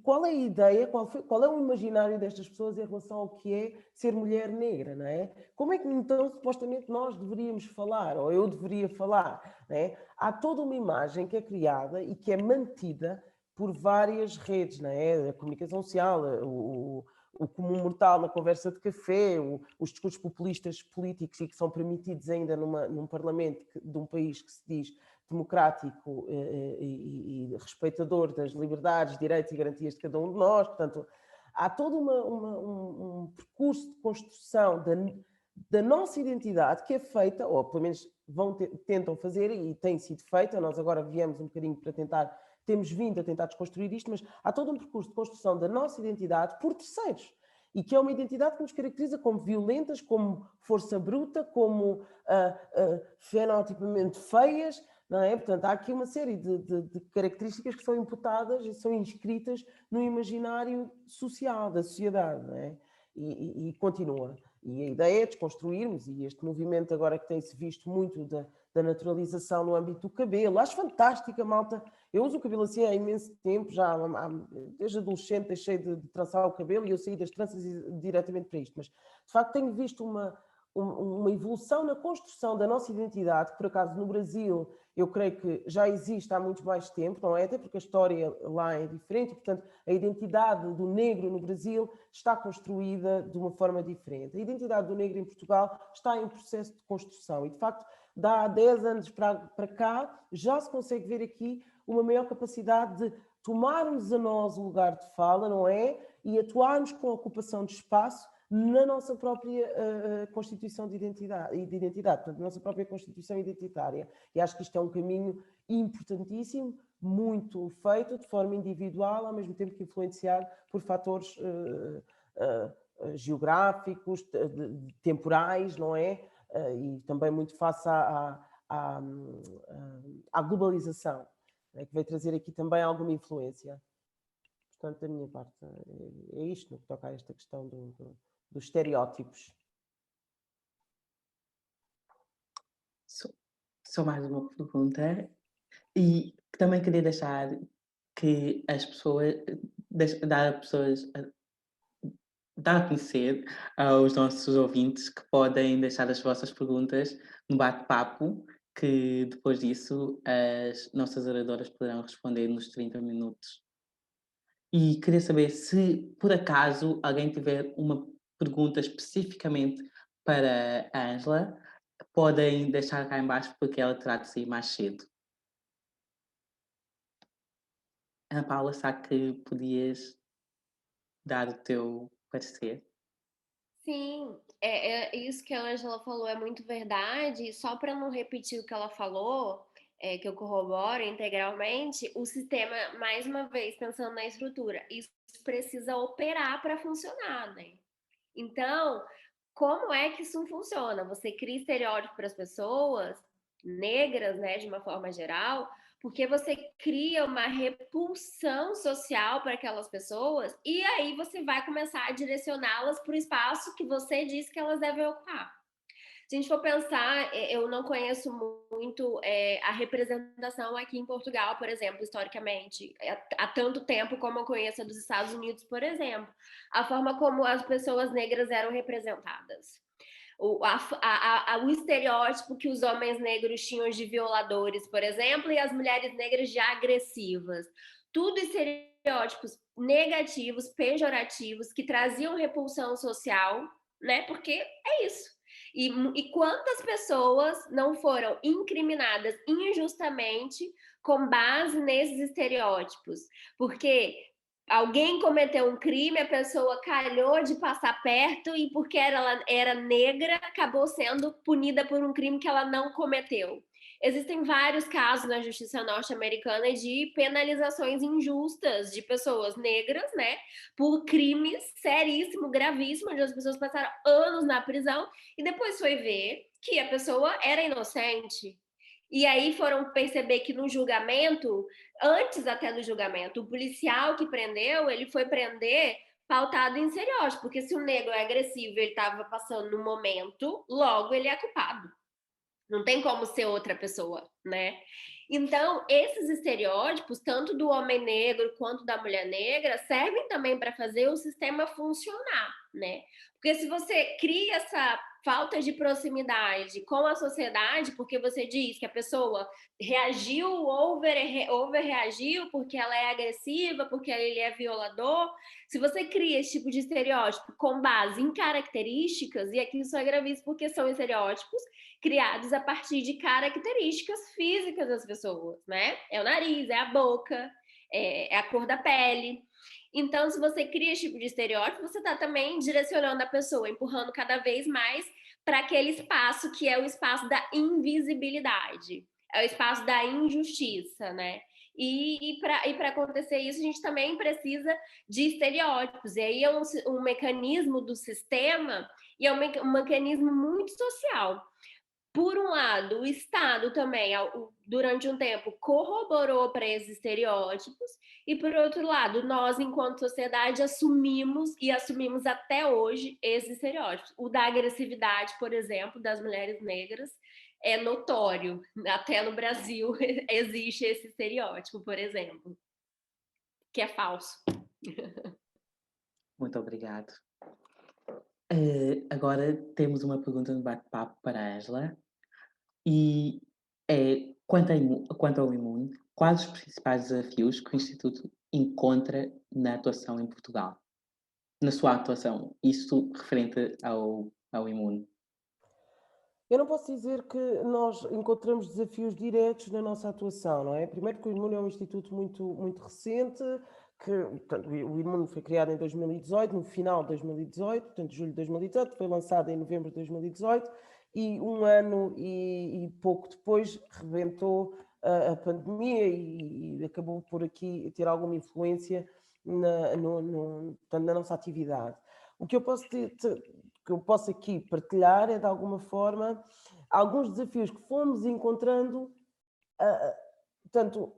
qual é a ideia, qual é o imaginário destas pessoas em relação ao que é ser mulher negra, não é? Como é que então supostamente nós deveríamos falar, ou eu deveria falar, não é? Há toda uma imagem que é criada e que é mantida por várias redes, não é? A comunicação social, o comum mortal na conversa de café, os discursos populistas políticos e que são permitidos ainda num parlamento de um país que se diz democrático e respeitador das liberdades, direitos e garantias de cada um de nós. Portanto, há todo um percurso de construção da nossa identidade que é feita, ou pelo menos tentam fazer e tem sido feita. Nós agora viemos um bocadinho para tentar, temos vindo a tentar desconstruir isto, mas há todo um percurso de construção da nossa identidade por terceiros. E que é uma identidade que nos caracteriza como violentas, como força bruta, como fenotipamente feias, não é? Portanto, há aqui uma série de características que são imputadas e são inscritas no imaginário social da sociedade, não é? E continua. E a ideia é desconstruirmos, e este movimento agora que tem-se visto muito da naturalização no âmbito do cabelo. Acho fantástica, malta. Eu uso o cabelo assim há imenso tempo, desde adolescente deixei de trançar o cabelo e eu saí das tranças diretamente para isto. Mas, de facto, tenho visto uma evolução na construção da nossa identidade, que por acaso no Brasil eu creio que já existe há muito mais tempo, não é? Até porque a história lá é diferente, e, portanto, a identidade do negro no Brasil está construída de uma forma diferente. A identidade do negro em Portugal está em processo de construção e, de facto, há 10 anos para cá, já se consegue ver aqui uma maior capacidade de tomarmos a nós o lugar de fala, não é? E atuarmos com a ocupação de espaço na nossa própria constituição de identidade, portanto, na nossa própria constituição identitária. E acho que isto é um caminho importantíssimo, muito feito de forma individual, ao mesmo tempo que influenciado por fatores geográficos, temporais, não é? E também muito face à globalização, que vai trazer aqui também alguma influência. Portanto, da minha parte, é isto no que toca a esta questão dos estereótipos. Só mais uma pergunta. E também queria deixar que as pessoas, dar a conhecer aos nossos ouvintes que podem deixar as vossas perguntas no bate-papo, que depois disso as nossas oradoras poderão responder nos 30 minutos. E queria saber se, por acaso, alguém tiver uma pergunta especificamente para a Ângela, podem deixar cá em baixo porque ela terá de sair mais cedo. Ana Paula, sabe que podias dar o teu parecer? Sim, isso que a Ângela falou é muito verdade. Só para não repetir o que ela falou, que eu corroboro integralmente, o sistema, mais uma vez, pensando na estrutura, isso precisa operar para funcionar, né? Então, como é que isso funciona? Você cria estereótipo para as pessoas negras, né, de uma forma geral, porque você cria uma repulsão social para aquelas pessoas e aí você vai começar a direcioná-las para o espaço que você disse que elas devem ocupar. Se a gente for pensar, eu não conheço muito a representação aqui em Portugal, por exemplo, historicamente, há tanto tempo como eu conheço a dos Estados Unidos, por exemplo, a forma como as pessoas negras eram representadas. O estereótipo que os homens negros tinham de violadores, por exemplo, e as mulheres negras de agressivas. tudo estereótipos negativos, pejorativos, que traziam repulsão social, né? Porque é isso. E quantas pessoas não foram incriminadas injustamente com base nesses estereótipos? Porque alguém cometeu um crime, a pessoa calhou de passar perto e porque ela era negra, acabou sendo punida por um crime que ela não cometeu. Existem vários casos na justiça norte-americana de penalizações injustas de pessoas negras, né, por crimes seríssimos, gravíssimos, onde as pessoas passaram anos na prisão e depois foi ver que a pessoa era inocente. E aí foram perceber que no julgamento, antes até do julgamento, o policial que prendeu, ele foi prender pautado em estereótipo, porque se o negro é agressivo, ele estava passando no momento, logo ele é culpado. Não tem como ser outra pessoa, né? Então, esses estereótipos, tanto do homem negro quanto da mulher negra, servem também para fazer o sistema funcionar, né? Porque se você cria essa falta de proximidade com a sociedade, porque você diz que a pessoa reagiu, overreagiu, porque ela é agressiva, porque ele é violador, se você cria esse tipo de estereótipo com base em características, e aqui isso é gravíssimo porque são estereótipos criados a partir de características físicas das pessoas, né? É o nariz, é a boca, é a cor da pele. Então, se você cria esse tipo de estereótipo, você está também direcionando a pessoa, empurrando cada vez mais para aquele espaço que é o espaço da invisibilidade, é o espaço da injustiça, né? E para acontecer isso, a gente também precisa de estereótipos. E aí é um mecanismo do sistema e é um mecanismo muito social. Por um lado, o Estado também, durante um tempo, corroborou para esses estereótipos, e por outro lado, nós, enquanto sociedade, assumimos até hoje esses estereótipos. O da agressividade, por exemplo, das mulheres negras, é notório. Até no Brasil existe esse estereótipo, por exemplo, que é falso. Muito obrigado. Agora temos uma pergunta no bate-papo para a Ângela. E quanto ao Imune, quais os principais desafios que o Instituto encontra na atuação em Portugal? Na sua atuação, isto referente ao Imune. Eu não posso dizer que nós encontramos desafios diretos na nossa atuação, não é? Primeiro que o Imune é um instituto muito recente, portanto, o Imune foi criado em 2018, no final de 2018, portanto, julho de 2018, foi lançado em novembro de 2018, e um ano e pouco depois rebentou a pandemia e acabou por aqui ter alguma influência na nossa atividade. O que eu posso aqui partilhar é, de alguma forma, alguns desafios que fomos encontrando, portanto,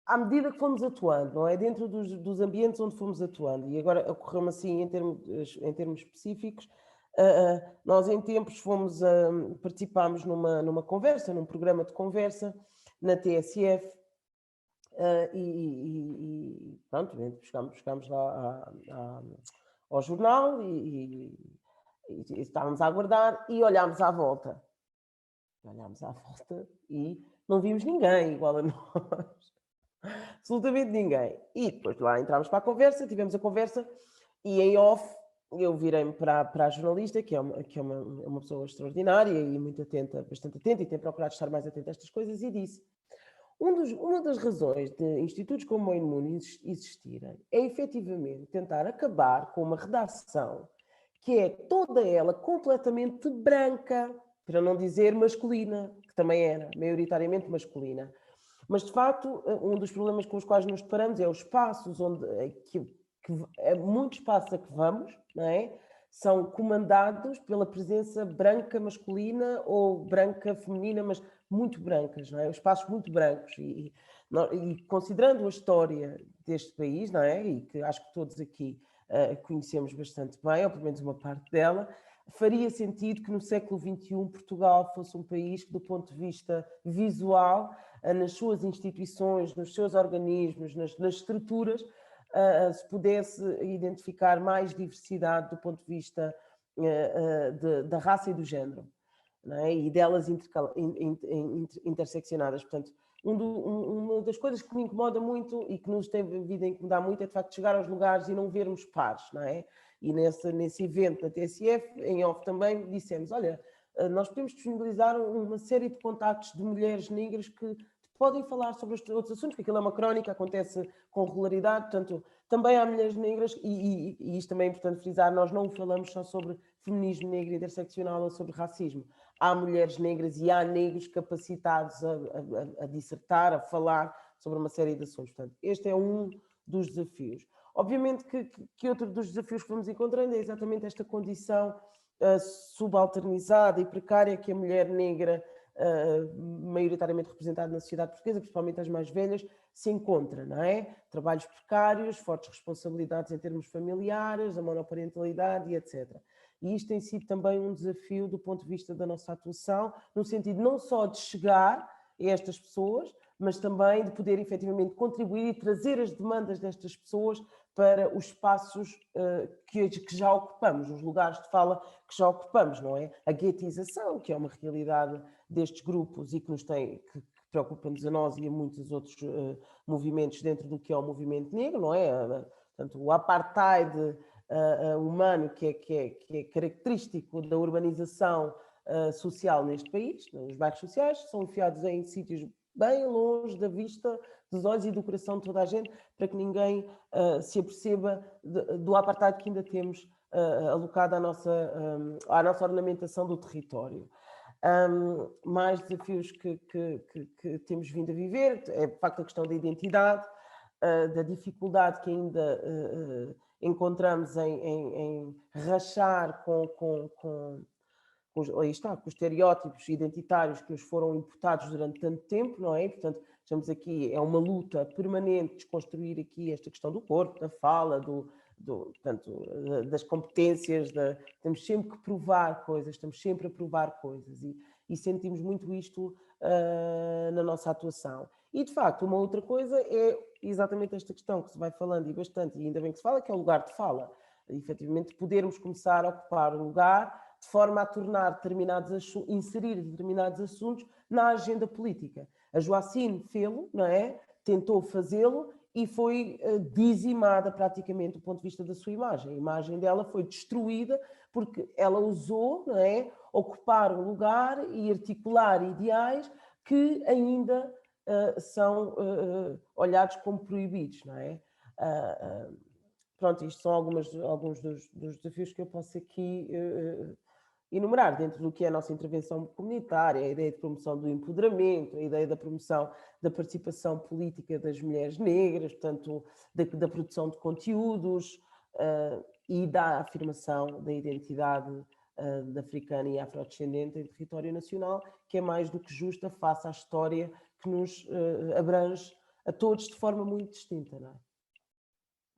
à medida que fomos atuando, não é? Dentro dos ambientes onde fomos atuando. E agora ocorreu-me assim, em termos específicos, nós em tempos participámos numa conversa, num programa de conversa, na TSF, e pronto, chegámos lá ao jornal e estávamos a aguardar e olhámos à volta. E não vimos ninguém igual a nós. Absolutamente ninguém. E depois lá entramos para a conversa, tivemos a conversa e em off eu virei-me para a jornalista, que é uma pessoa extraordinária e muito atenta, bastante atenta, e tem procurado estar mais atenta a estas coisas, e disse: uma das razões de institutos como o Imune existirem é efetivamente tentar acabar com uma redação que é toda ela completamente branca, para não dizer masculina, que também era maioritariamente masculina. Mas, de facto, um dos problemas com os quais nos deparamos é os espaços onde muitos espaços a que vamos, não é? São comandados pela presença branca masculina ou branca feminina, mas muito brancas, não é? Os espaços muito brancos. E considerando a história deste país, não é? E que acho que todos aqui conhecemos bastante bem, ou pelo menos uma parte dela, faria sentido que no século XXI Portugal fosse um país que, do ponto de vista visual, nas suas instituições, nos seus organismos, nas estruturas, se pudesse identificar mais diversidade do ponto de vista da raça e do género, não é? E delas interseccionadas. Portanto, uma das coisas que me incomoda muito e que nos tem vindo a incomodar muito é, de facto, chegar aos lugares e não vermos pares, não é? E nesse evento da TSF, em off também, dissemos, olha, nós podemos disponibilizar uma série de contactos de mulheres negras que podem falar sobre outros assuntos, porque aquilo é uma crónica, acontece com regularidade, portanto, também há mulheres negras, e isto também é importante frisar, nós não falamos só sobre feminismo negro interseccional ou sobre racismo. Há mulheres negras e há negros capacitados a dissertar, a falar sobre uma série de assuntos. Portanto, este é um dos desafios. Obviamente que outro dos desafios que vamos encontrando é exatamente esta condição subalternizada e precária que a mulher negra, maioritariamente representada na sociedade portuguesa, principalmente as mais velhas, se encontra, não é? Trabalhos precários, fortes responsabilidades em termos familiares, a monoparentalidade e etc. E isto tem sido também um desafio do ponto de vista da nossa atuação, no sentido não só de chegar a estas pessoas, mas também de poder efetivamente contribuir e trazer as demandas destas pessoas para os espaços que já ocupamos, os lugares de fala que já ocupamos, não é? A guetização, que é uma realidade destes grupos e que nos tem, que preocupa-nos a nós e a muitos outros movimentos dentro do que é o movimento negro, não é? Portanto, o apartheid humano que é característico da urbanização social neste país, os bairros sociais, são enfiados em sítios bem longe da vista, dos olhos e do coração de toda a gente, para que ninguém se aperceba do apartheid que ainda temos alocado à nossa ornamentação do território. Mais desafios que temos vindo a viver é, de facto, a questão da identidade, da dificuldade que ainda encontramos em rachar com os estereótipos identitários que nos foram imputados durante tanto tempo, não é? Portanto, estamos aqui, é uma luta permanente de desconstruir aqui esta questão do corpo, da fala, portanto, das competências, temos sempre que provar coisas, estamos sempre a provar coisas e sentimos muito isto na nossa atuação. E, de facto, uma outra coisa é exatamente esta questão que se vai falando e bastante, e ainda bem que se fala, que é o lugar de fala. E, efetivamente, podermos começar a ocupar um lugar de forma a tornar inserir determinados assuntos na agenda política. A Joacine fê-lo, não é? Tentou fazê-lo e foi dizimada praticamente do ponto de vista da sua imagem. A imagem dela foi destruída porque ela usou, não é, ocupar um lugar e articular ideais que ainda são olhados como proibidos, não é? Pronto, isto são alguns dos desafios que eu posso aqui enumerar dentro do que é a nossa intervenção comunitária, a ideia de promoção do empoderamento, a ideia da promoção da participação política das mulheres negras, portanto, da produção de conteúdos e da afirmação da identidade africana e afrodescendente em território nacional, que é mais do que justa face à história que nos abrange a todos de forma muito distinta, não é?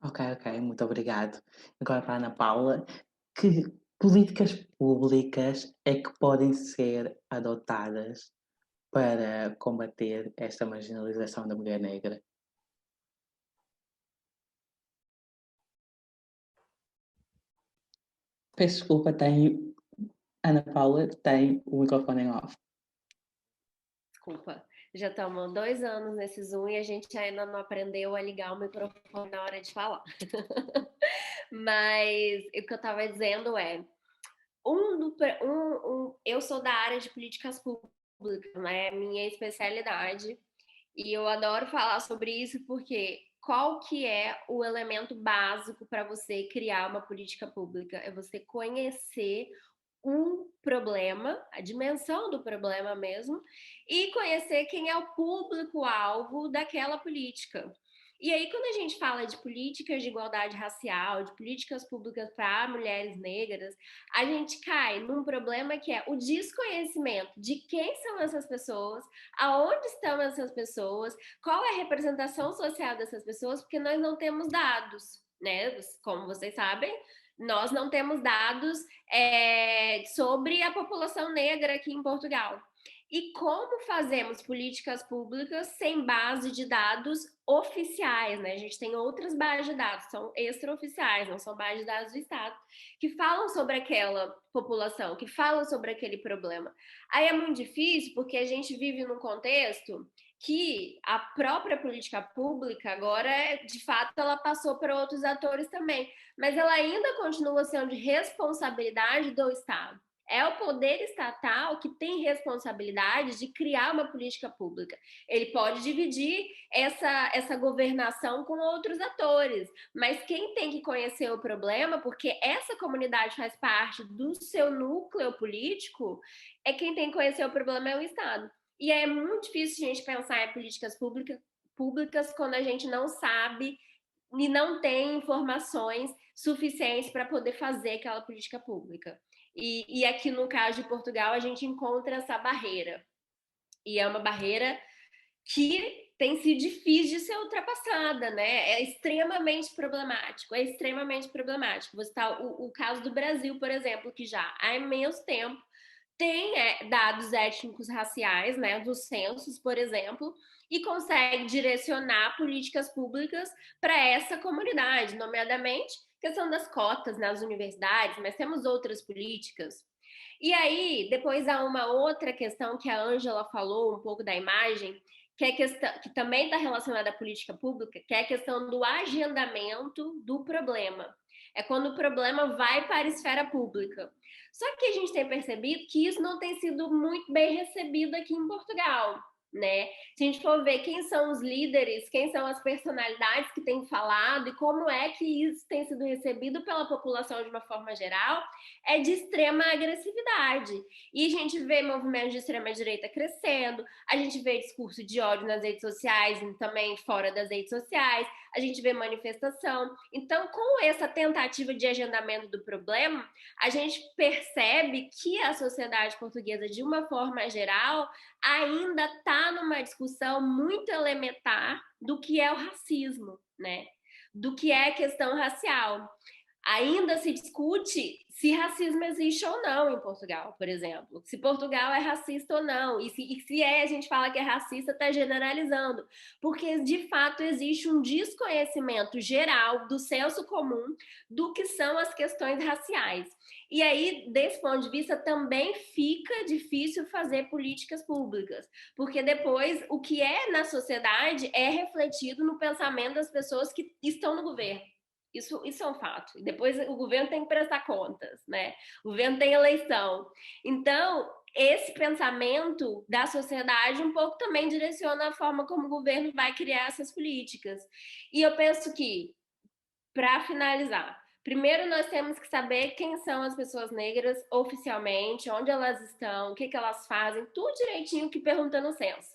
Ok, muito obrigado. Agora para a Ana Paula, que políticas públicas é que podem ser adotadas para combater esta marginalização da mulher negra? Peço desculpa, Ana Paula tem o microfone em off. Desculpa, já estamos 2 anos nesse Zoom e a gente ainda não aprendeu a ligar o microfone na hora de falar. Mas o que eu estava dizendo é, eu sou da área de políticas públicas, né? Minha especialidade, e eu adoro falar sobre isso porque qual que é o elemento básico para você criar uma política pública? É você conhecer um problema, a dimensão do problema mesmo, e conhecer quem é o público-alvo daquela política. E aí, quando a gente fala de políticas de igualdade racial, de políticas públicas para mulheres negras, a gente cai num problema que é o desconhecimento de quem são essas pessoas, aonde estão essas pessoas, qual é a representação social dessas pessoas, porque nós não temos dados, né? Como vocês sabem, nós não temos dados sobre a população negra aqui em Portugal. E como fazemos políticas públicas sem base de dados oficiais, né? A gente tem outras bases de dados, são extraoficiais, não são bases de dados do Estado, que falam sobre aquela população, que falam sobre aquele problema. Aí é muito difícil, porque a gente vive num contexto que a própria política pública agora, de fato, ela passou para outros atores também, mas ela ainda continua sendo de responsabilidade do Estado. É o poder estatal que tem responsabilidade de criar uma política pública. Ele pode dividir essa governação com outros atores, mas quem tem que conhecer o problema, porque essa comunidade faz parte do seu núcleo político, é quem tem que conhecer o problema é o Estado. E é muito difícil a gente pensar em políticas públicas quando a gente não sabe e não tem informações suficientes para poder fazer aquela política pública. E aqui no caso de Portugal, a gente encontra essa barreira. E é uma barreira que tem sido difícil de ser ultrapassada, né? É extremamente problemático, é extremamente problemático. Você tá, o caso do Brasil, por exemplo, que já há imenso tempo tem dados étnicos raciais, né, dos censos, por exemplo, e consegue direcionar políticas públicas para essa comunidade, nomeadamente questão das cotas nas universidades, mas temos outras políticas. E aí, depois há uma outra questão que a Ângela falou um pouco da imagem, que, que também está relacionada à política pública, que é a questão do agendamento do problema. É quando o problema vai para a esfera pública. Só que a gente tem percebido que isso não tem sido muito bem recebido aqui em Portugal, né? Se a gente for ver quem são os líderes, quem são as personalidades que têm falado e como é que isso tem sido recebido pela população de uma forma geral, é de extrema agressividade. E a gente vê movimentos de extrema-direita crescendo, a gente vê discurso de ódio nas redes sociais e também fora das redes sociais, a gente vê manifestação. Então, com essa tentativa de agendamento do problema, a gente percebe que a sociedade portuguesa, de uma forma geral, ainda está numa discussão muito elementar do que é o racismo, né? Do que é a questão racial. Ainda se discute se racismo existe ou não em Portugal, por exemplo. Se Portugal é racista ou não. E se a gente fala que é racista, está generalizando. Porque, de fato, existe um desconhecimento geral do senso comum do que são as questões raciais. E aí, desse ponto de vista, também fica difícil fazer políticas públicas, porque depois o que é na sociedade é refletido no pensamento das pessoas que estão no governo. Isso é um fato. E depois o governo tem que prestar contas, né? O governo tem eleição. Então, esse pensamento da sociedade um pouco também direciona a forma como o governo vai criar essas políticas. E eu penso que, para finalizar, primeiro nós temos que saber quem são as pessoas negras oficialmente, onde elas estão, o que elas fazem, tudo direitinho que pergunta no censo.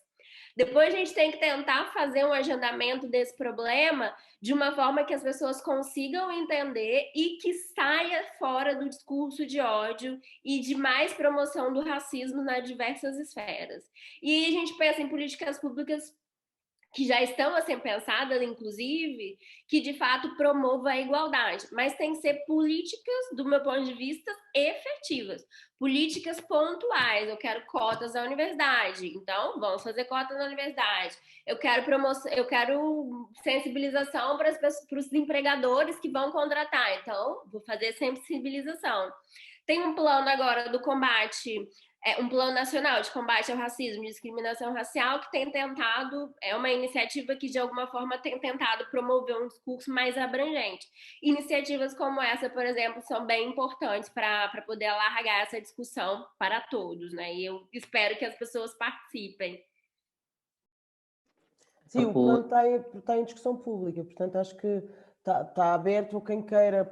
Depois a gente tem que tentar fazer um agendamento desse problema de uma forma que as pessoas consigam entender e que saia fora do discurso de ódio e de mais promoção do racismo nas diversas esferas. E a gente pensa em políticas públicas que já estão a ser pensadas, inclusive, que de fato promova a igualdade, mas tem que ser políticas, do meu ponto de vista, efetivas, políticas pontuais. Eu quero cotas na universidade, então vamos fazer cotas na universidade. Eu quero promoção, eu quero sensibilização para os empregadores que vão contratar, então vou fazer sensibilização. Tem um plano agora do combate um plano nacional de combate ao racismo e discriminação racial que tem tentado, é uma iniciativa que de alguma forma tem tentado promover um discurso mais abrangente. Iniciativas como essa, por exemplo, são bem importantes para poder alargar essa discussão para todos, né? E eu espero que as pessoas participem. Sim, o plano está em discussão pública, portanto acho que está aberto a quem queira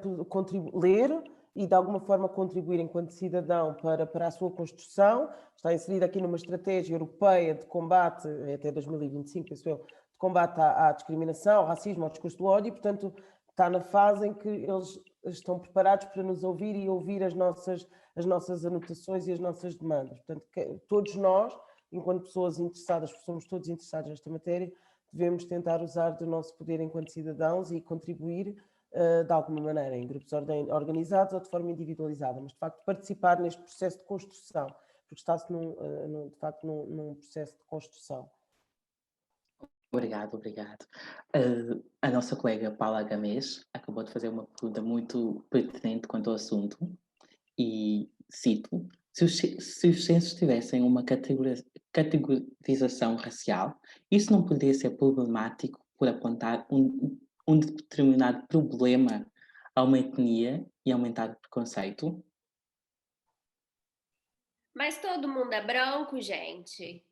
ler e de alguma forma contribuir enquanto cidadão para a sua construção. Está inserido aqui numa estratégia europeia de combate, até 2025, penso eu, de combate à discriminação, ao racismo, ao discurso do ódio, e portanto está na fase em que eles estão preparados para nos ouvir e ouvir as nossas anotações e as nossas demandas. Portanto, todos nós, enquanto pessoas interessadas, porque somos todos interessados nesta matéria, devemos tentar usar do nosso poder enquanto cidadãos e contribuir de alguma maneira, em grupos organizados ou de forma individualizada, mas de facto participar neste processo de construção, porque está-se de facto num processo de construção. Obrigado. A nossa colega Paula Gamês acabou de fazer uma pergunta muito pertinente quanto ao assunto e cito: Se os censos tivessem uma categorização racial, isso não poderia ser problemático por apontar um determinado problema a uma etnia e aumentar o preconceito? Mas todo mundo é branco, gente?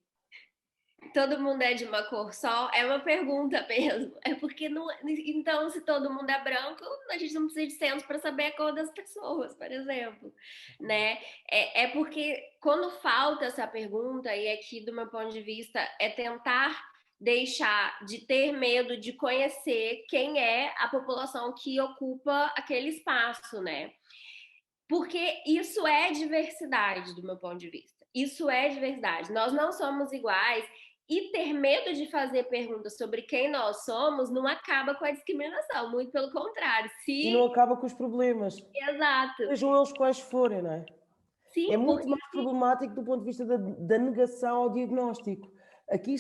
Todo mundo é de uma cor só? É uma pergunta mesmo. É porque não. Então, se todo mundo é branco, a gente não precisa de censo para saber a cor das pessoas, por exemplo, né? É porque quando falta essa pergunta, e aqui do meu ponto de vista é tentar deixar de ter medo de conhecer quem é a população que ocupa aquele espaço, né? Porque isso é diversidade, do meu ponto de vista. Isso é diversidade. Nós não somos iguais. E ter medo de fazer perguntas sobre quem nós somos não acaba com a discriminação, muito pelo contrário. E não acaba com os problemas, Exato. sejam eles quais forem, não é? Sim, É muito porque mais problemático do ponto de vista da negação ao diagnóstico. Aqui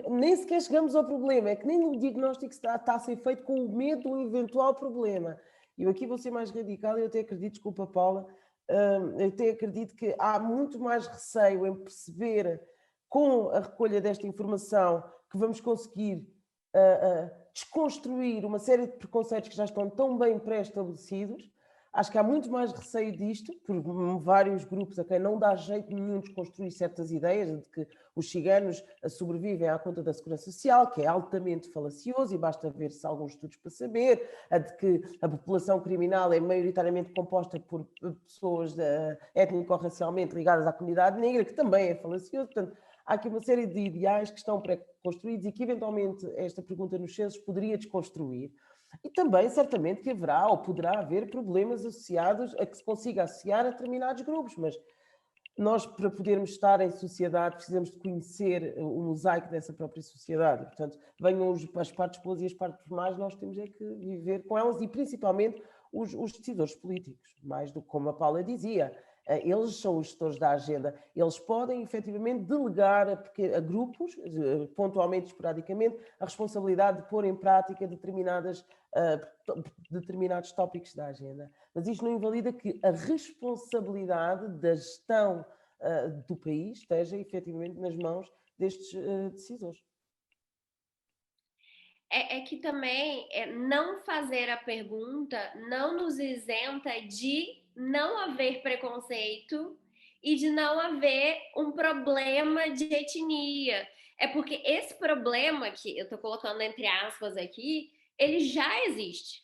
nem sequer chegamos ao problema, é que nem o diagnóstico está a ser feito com o medo do eventual problema. E eu aqui vou ser mais radical, eu até acredito, desculpa Paula, eu até acredito que há muito mais receio em perceber com a recolha desta informação que vamos conseguir desconstruir uma série de preconceitos que já estão tão bem pré-estabelecidos. Acho que há muito mais receio disto, por vários grupos a quem não dá jeito nenhum de construir certas ideias, de que os ciganos sobrevivem à conta da segurança social, que é altamente falacioso, e basta ver-se alguns estudos para saber, a de que a população criminal é maioritariamente composta por pessoas étnico-racialmente ligadas à comunidade negra, que também é falacioso. Portanto, há aqui uma série de ideais que estão pré-construídos e que, eventualmente, esta pergunta nos censos poderia desconstruir. E também, certamente, que haverá ou poderá haver problemas associados a que se consiga associar a determinados grupos, mas nós, para podermos estar em sociedade, precisamos de conhecer o mosaico dessa própria sociedade. E, portanto, venham as partes boas e as partes más, nós temos é que viver com elas e, principalmente, os decisores políticos, mais do que como a Paula dizia. Eles são os gestores da agenda, eles podem efetivamente delegar a grupos, pontualmente, esporadicamente, a responsabilidade de pôr em prática determinados tópicos da agenda. Mas isto não invalida que a responsabilidade da gestão do país esteja efetivamente nas mãos destes decisores. É que também não fazer a pergunta não nos isenta de não haver preconceito e de não haver um problema de etnia. É porque esse problema, que eu estou colocando entre aspas aqui, ele já existe.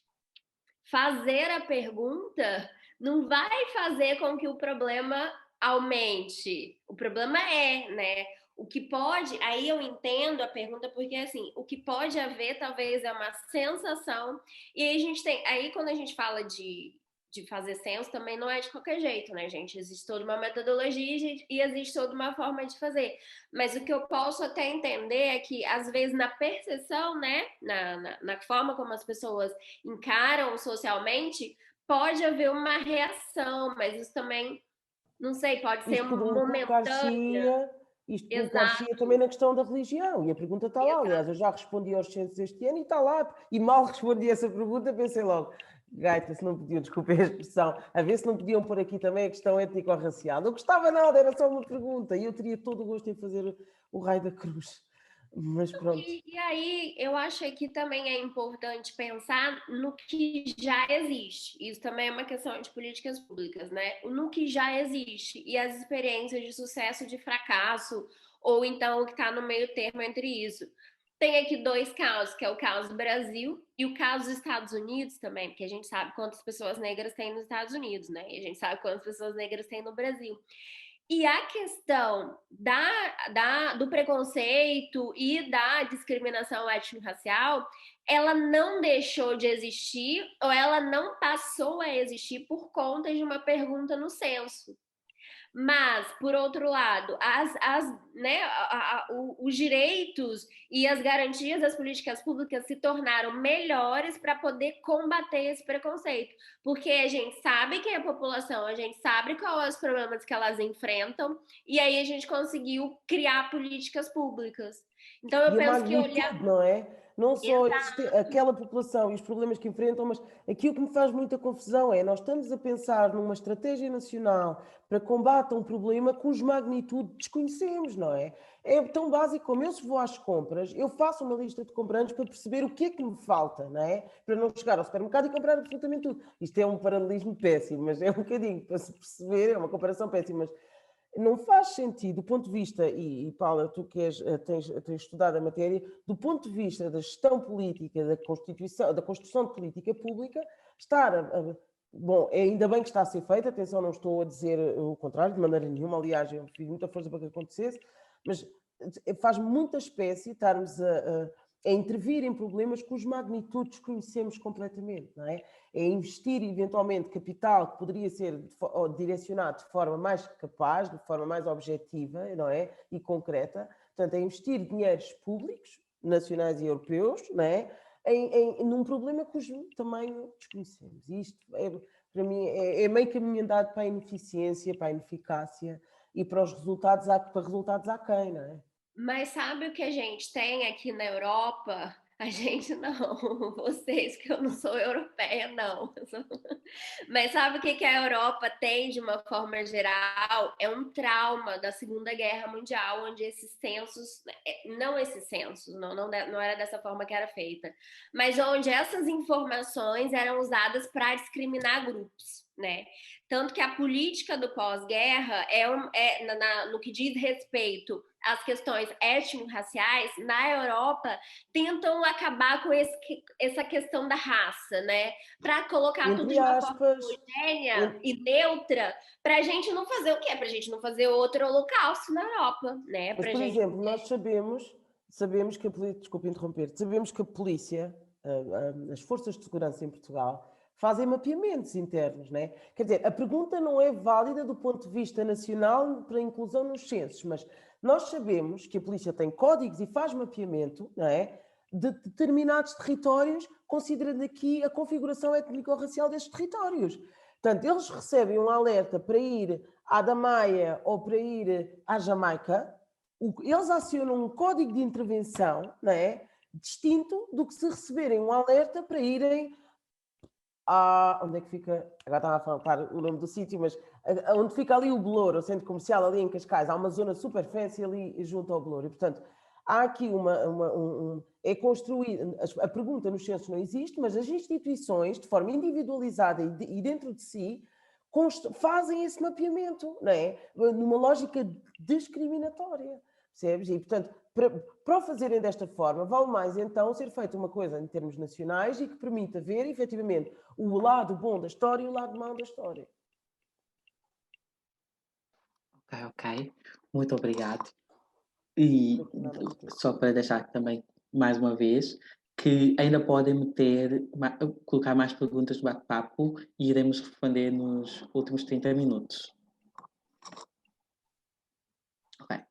Fazer a pergunta não vai fazer com que o problema aumente. O problema né? O que pode, aí eu entendo a pergunta, porque assim, o que pode haver talvez é uma sensação, e aí a gente tem, aí quando a gente fala de fazer censo, também não é de qualquer jeito, né, gente? Existe toda uma metodologia e existe toda uma forma de fazer. Mas o que eu posso até entender é que, às vezes, na percepção, né, na forma como as pessoas encaram socialmente, pode haver uma reação, mas isso também, não sei, pode ser momentânea. Isto colocar-se também na questão da religião, e a pergunta está lá. Aliás, eu já respondi aos censos este ano e está lá. E mal respondi essa pergunta, pensei logo, gaita, se não podiam, desculpem a expressão, a ver se não podiam pôr aqui também a questão étnico-racial. Não gostava nada, era só uma pergunta, e eu teria todo o gosto em fazer o raio da cruz. Mas pronto. E aí, eu acho que também é importante pensar no que já existe. Isso também é uma questão de políticas públicas, né? No que já existe e as experiências de sucesso, de fracasso, ou então o que está no meio termo entre isso. Tem aqui dois casos, que é o caso do Brasil e o caso dos Estados Unidos também, porque a gente sabe quantas pessoas negras tem nos Estados Unidos, né? E a gente sabe quantas pessoas negras tem no Brasil. E a questão do preconceito e da discriminação étnico-racial, ela não deixou de existir ou ela não passou a existir por conta de uma pergunta no censo. Mas, por outro lado, os direitos e as garantias das políticas públicas se tornaram melhores para poder combater esse preconceito. Porque a gente sabe quem é a população, a gente sabe quais são os problemas que elas enfrentam, e aí a gente conseguiu criar políticas públicas. Então, eu penso que olhar... Não é? não só aquela população e os problemas que enfrentam, mas aquilo que me faz muita confusão é nós estamos a pensar numa estratégia nacional para combate a um problema cuja magnitude desconhecemos, não é? É tão básico como eu, se vou às compras, eu faço uma lista de comprantes para perceber o que é que me falta, não é? Para não chegar ao supermercado e comprar absolutamente tudo. Isto é um paralelismo péssimo, mas é um bocadinho para se perceber, é uma comparação péssima, mas não faz sentido, do ponto de vista, e Paula, tu que tens estudado a matéria, do ponto de vista da gestão política, da construção de política pública, bom, ainda bem que está a ser feita, atenção, não estou a dizer o contrário, de maneira nenhuma, aliás, eu fiz muita força para que acontecesse, mas faz muita espécie estarmos a intervir em problemas cujas magnitudes conhecemos completamente, não é? É investir eventualmente capital que poderia ser direcionado de forma mais capaz, de forma mais objetiva, não é? E concreta. Portanto, é investir dinheiros públicos, nacionais e europeus, não é? Num problema cujo tamanho desconhecemos. E isto, para mim, é meio caminho andado para a ineficiência, para a ineficácia e para os resultados, para resultados aquém, não é? Mas sabe o que a gente tem aqui na Europa? A gente não, vocês, que eu não sou europeia, não. Mas sabe o que a Europa tem de uma forma geral? É um trauma da Segunda Guerra Mundial, onde esses censos, não esses censos, não era dessa forma que era feita, mas onde essas informações eram usadas para discriminar grupos, né? Tanto que a política do pós-guerra no que diz respeito às questões étnico-raciais, na Europa, tentam acabar com essa questão da raça, né? Para colocar tudo de uma forma homogênea e neutra, para a gente não fazer o quê? Para a gente não fazer outro holocausto na Europa, né? Mas, por exemplo, nós sabemos que desculpa interromper, sabemos que a polícia, as forças de segurança em Portugal, fazem mapeamentos internos, né? Quer dizer, a pergunta não é válida do ponto de vista nacional para a inclusão nos censos, mas nós sabemos que a polícia tem códigos e faz mapeamento, não é? De determinados territórios, considerando aqui a configuração étnico-racial destes territórios. Portanto, eles recebem um alerta para ir à Damaia ou para ir à Jamaica, eles acionam um código de intervenção, não é? Distinto do que se receberem um alerta para irem onde é que fica? Agora estava a falar o nome do sítio, mas onde fica ali o Belouro, o centro comercial ali em Cascais, há uma zona super fancy ali junto ao Belouro. E, portanto, há aqui é construído, a pergunta nos censos não existe, mas as instituições, de forma individualizada e dentro de si, fazem esse mapeamento, não é? Numa lógica discriminatória, percebes? E, portanto, para o fazerem desta forma, vale mais então ser feita uma coisa em termos nacionais e que permita ver, efetivamente, o lado bom da história e o lado mau da história. Ok. Muito obrigado. E só para deixar também, mais uma vez, que ainda podem colocar mais perguntas no bate-papo e iremos responder nos últimos 30 minutos. Ok.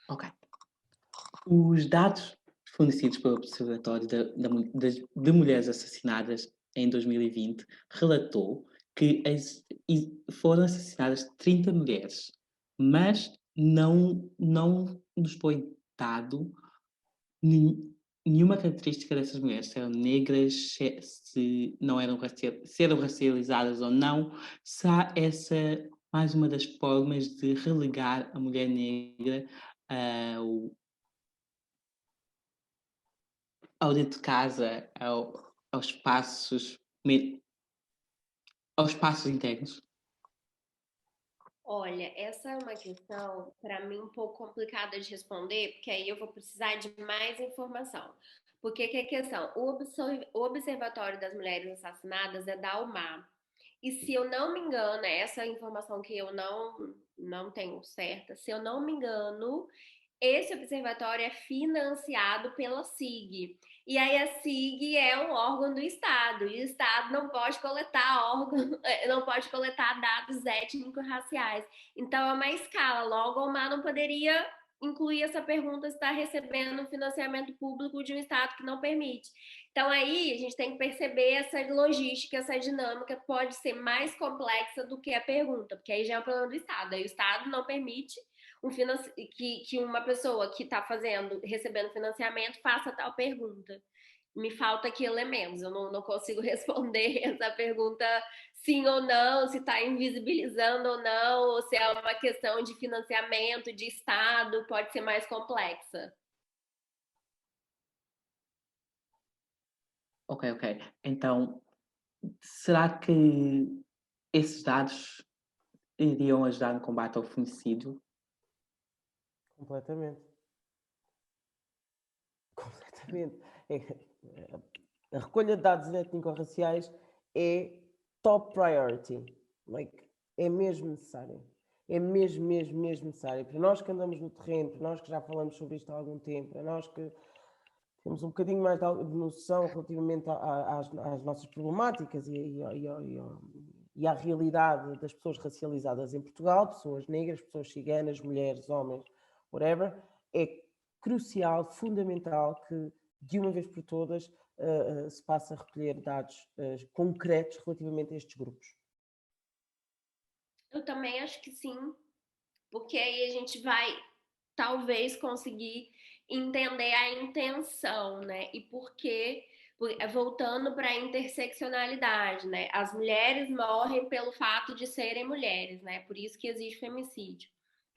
Ok. Os dados fornecidos pelo Observatório de Mulheres Assassinadas em 2020 relatou que foram assassinadas 30 mulheres, mas não nos foi dado nenhuma característica dessas mulheres, se eram negras, se não eram se eram racializadas ou não, se há essa mais uma das formas de relegar a mulher negra ao dentro de casa, aos espaços internos? Olha, essa é uma questão, para mim, um pouco complicada de responder, porque aí eu vou precisar de mais informação. Porque que é a questão? O Observatório das Mulheres Assassinadas é da UMA. E se eu não me engano, essa informação que eu não tenho certa, se eu não me engano, esse observatório é financiado pela SIG. E aí a SIG é um órgão do Estado, e o Estado não pode não pode coletar dados étnico-raciais. Então é uma escala, logo o MAR não poderia incluir essa pergunta se está recebendo um financiamento público de um Estado que não permite. Então, aí a gente tem que perceber essa logística, essa dinâmica pode ser mais complexa do que a pergunta, porque aí já é um problema do Estado. Aí o Estado não permite que uma pessoa que está recebendo financiamento faça tal pergunta. Me falta aqui elementos, eu não consigo responder essa pergunta sim ou não, se está invisibilizando ou não, ou se é uma questão de financiamento, de Estado, pode ser mais complexa. Ok. Então, será que esses dados iriam ajudar no combate ao feminicídio? Completamente. Completamente. A recolha de dados étnico-raciais é top priority. Like, é mesmo necessário. É mesmo necessário. Para nós que andamos no terreno, para nós que já falamos sobre isto há algum tempo, para nós que temos um bocadinho mais de noção relativamente às nossas problemáticas e à realidade das pessoas racializadas em Portugal, pessoas negras, pessoas ciganas, mulheres, homens, whatever, é crucial, fundamental que, de uma vez por todas, se passe a recolher dados concretos relativamente a estes grupos. Eu também acho que sim, porque aí a gente vai talvez conseguir entender a intenção, né? E por quê? Voltando para a interseccionalidade, né? As mulheres morrem pelo fato de serem mulheres, né? Por isso que existe femicídio.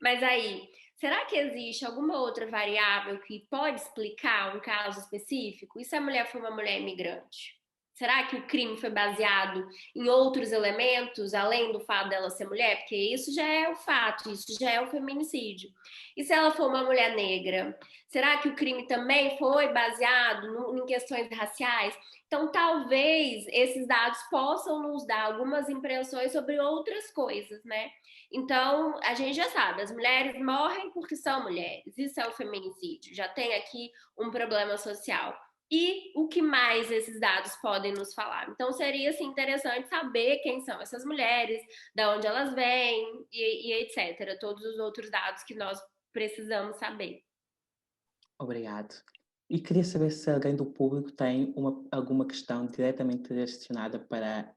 Mas aí, será que existe alguma outra variável que pode explicar um caso específico? E se a mulher for uma mulher imigrante? Será que o crime foi baseado em outros elementos, além do fato dela ser mulher? Porque isso já é o fato, isso já é o feminicídio. E se ela for uma mulher negra, será que o crime também foi baseado em questões raciais? Então, talvez esses dados possam nos dar algumas impressões sobre outras coisas, né? Então, a gente já sabe, as mulheres morrem porque são mulheres. Isso é o feminicídio. Já tem aqui um problema social. E o que mais esses dados podem nos falar? Então, seria assim, interessante saber quem são essas mulheres, de onde elas vêm e etc. Todos os outros dados que nós precisamos saber. Obrigado. E queria saber se alguém do público tem alguma questão diretamente direcionada para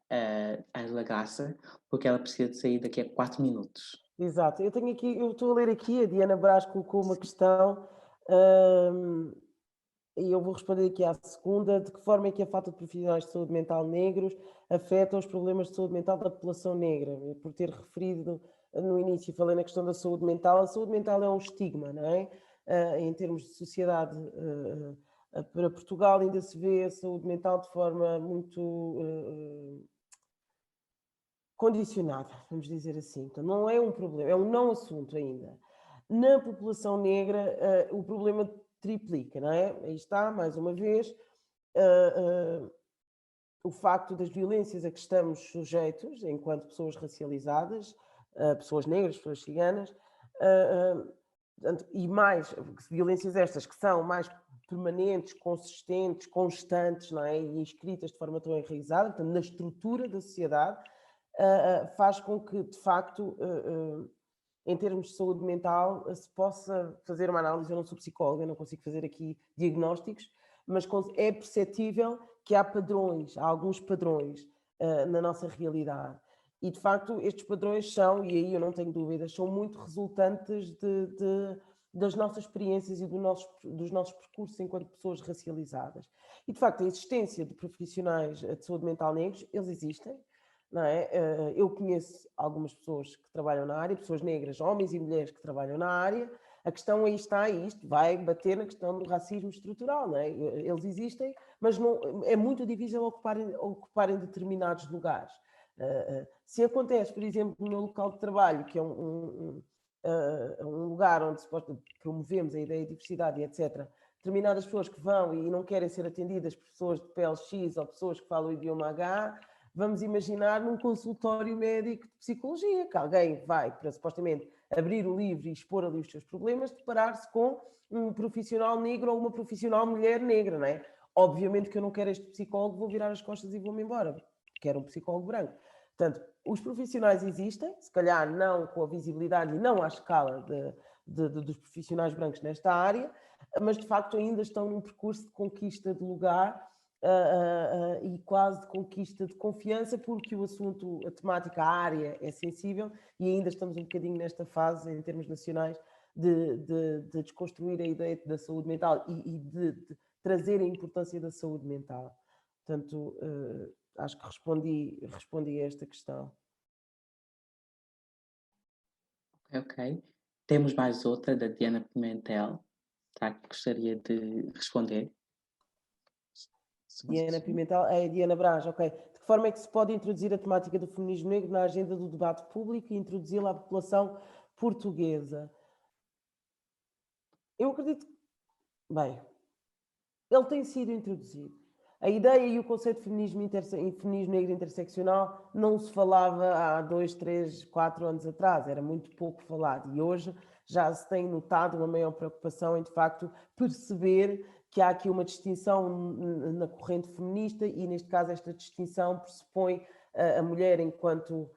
a Angela Graça, porque ela precisa de sair daqui a 4 minutos. Exato. Eu estou a ler aqui, a Diana Brás colocou uma questão, e eu vou responder aqui à segunda: de que forma é que a falta de profissionais de saúde mental negros afeta os problemas de saúde mental da população negra? Por ter referido no início, falei na questão da saúde mental. A saúde mental é um estigma, não é? Em termos de sociedade, para Portugal ainda se vê a saúde mental de forma muito condicionada, vamos dizer assim. Então, não é um problema, é um não assunto ainda. Na população negra, o problema triplica, não é? Aí está, mais uma vez, o facto das violências a que estamos sujeitos, enquanto pessoas racializadas, pessoas negras, pessoas ciganas, e mais violências estas que são mais permanentes, consistentes, constantes, não é? E inscritas de forma tão enraizada, portanto, na estrutura da sociedade, faz com que, de facto, em termos de saúde mental, se possa fazer uma análise. Eu não sou psicóloga, não consigo fazer aqui diagnósticos, mas é perceptível que há padrões, há alguns padrões na nossa realidade. E, de facto, estes padrões são, e aí eu não tenho dúvidas, são muito resultantes das nossas experiências e dos nossos percursos enquanto pessoas racializadas. E, de facto, a existência de profissionais de saúde mental negros, eles existem. Não é? Eu conheço algumas pessoas que trabalham na área, pessoas negras, homens e mulheres que trabalham na área. A questão aí está, e isto vai bater na questão do racismo estrutural, não é? Eles existem, mas não, é muito difícil ocuparem determinados lugares. Se acontece, por exemplo, no meu local de trabalho, que é um lugar onde promovemos a ideia de diversidade e etc., determinadas pessoas que vão e não querem ser atendidas por pessoas de pele X ou pessoas que falam o idioma H, vamos imaginar num consultório médico de psicologia, que alguém vai para supostamente abrir o livro e expor ali os seus problemas, deparar-se com um profissional negro ou uma profissional mulher negra, não é? Obviamente que eu não quero este psicólogo, vou virar as costas e vou-me embora. Quero um psicólogo branco. Portanto, os profissionais existem, se calhar não com a visibilidade e não à escala dos profissionais brancos nesta área, mas de facto ainda estão num percurso de conquista de lugar e quase de conquista de confiança, porque o assunto, a temática, a área é sensível e ainda estamos um bocadinho nesta fase, em termos nacionais, de desconstruir a ideia da saúde mental e de trazer a importância da saúde mental. Portanto, acho que respondi a esta questão. Ok. Temos mais outra, da Diana Pimentel, tá, que gostaria de responder. Diana Pimentel, é Diana Braz, ok. De que forma é que se pode introduzir a temática do feminismo negro na agenda do debate público e introduzi-la à população portuguesa? Eu acredito que, bem, ele tem sido introduzido. A ideia e o conceito de feminismo negro interseccional não se falava há 2, 3, 4 anos atrás, era muito pouco falado, e hoje já se tem notado uma maior preocupação em, de facto, perceber que há aqui uma distinção na corrente feminista e, neste caso, esta distinção pressupõe a mulher enquanto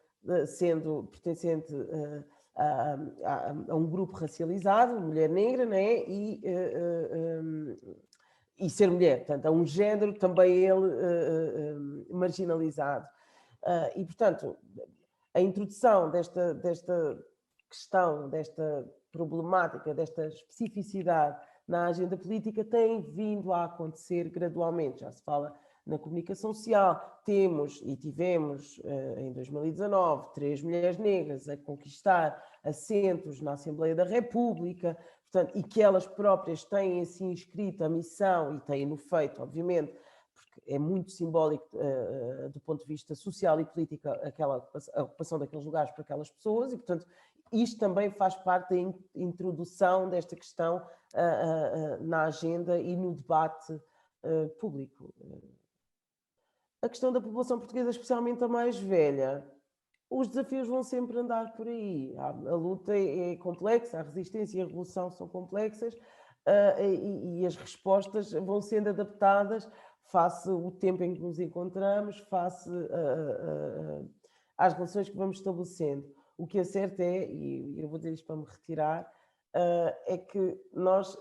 sendo pertencente a um grupo racializado, mulher negra, né? E ser mulher, portanto, a um género também ele marginalizado. E, portanto, a introdução desta questão, desta problemática, desta especificidade na agenda política tem vindo a acontecer gradualmente. Já se fala na comunicação social, temos e tivemos em 2019 3 mulheres negras a conquistar assentos na Assembleia da República, portanto, e que elas próprias têm assim escrito a missão e têm-no feito, obviamente, porque é muito simbólico do ponto de vista social e político a ocupação daqueles lugares por aquelas pessoas e, portanto, isto também faz parte da introdução desta questão na agenda e no debate público. A questão da população portuguesa, especialmente a mais velha, os desafios vão sempre andar por aí. A luta é complexa, a resistência e a revolução são complexas e as respostas vão sendo adaptadas face ao tempo em que nos encontramos, face às relações que vamos estabelecendo. O que é certo é, e eu vou dizer isto para me retirar, é que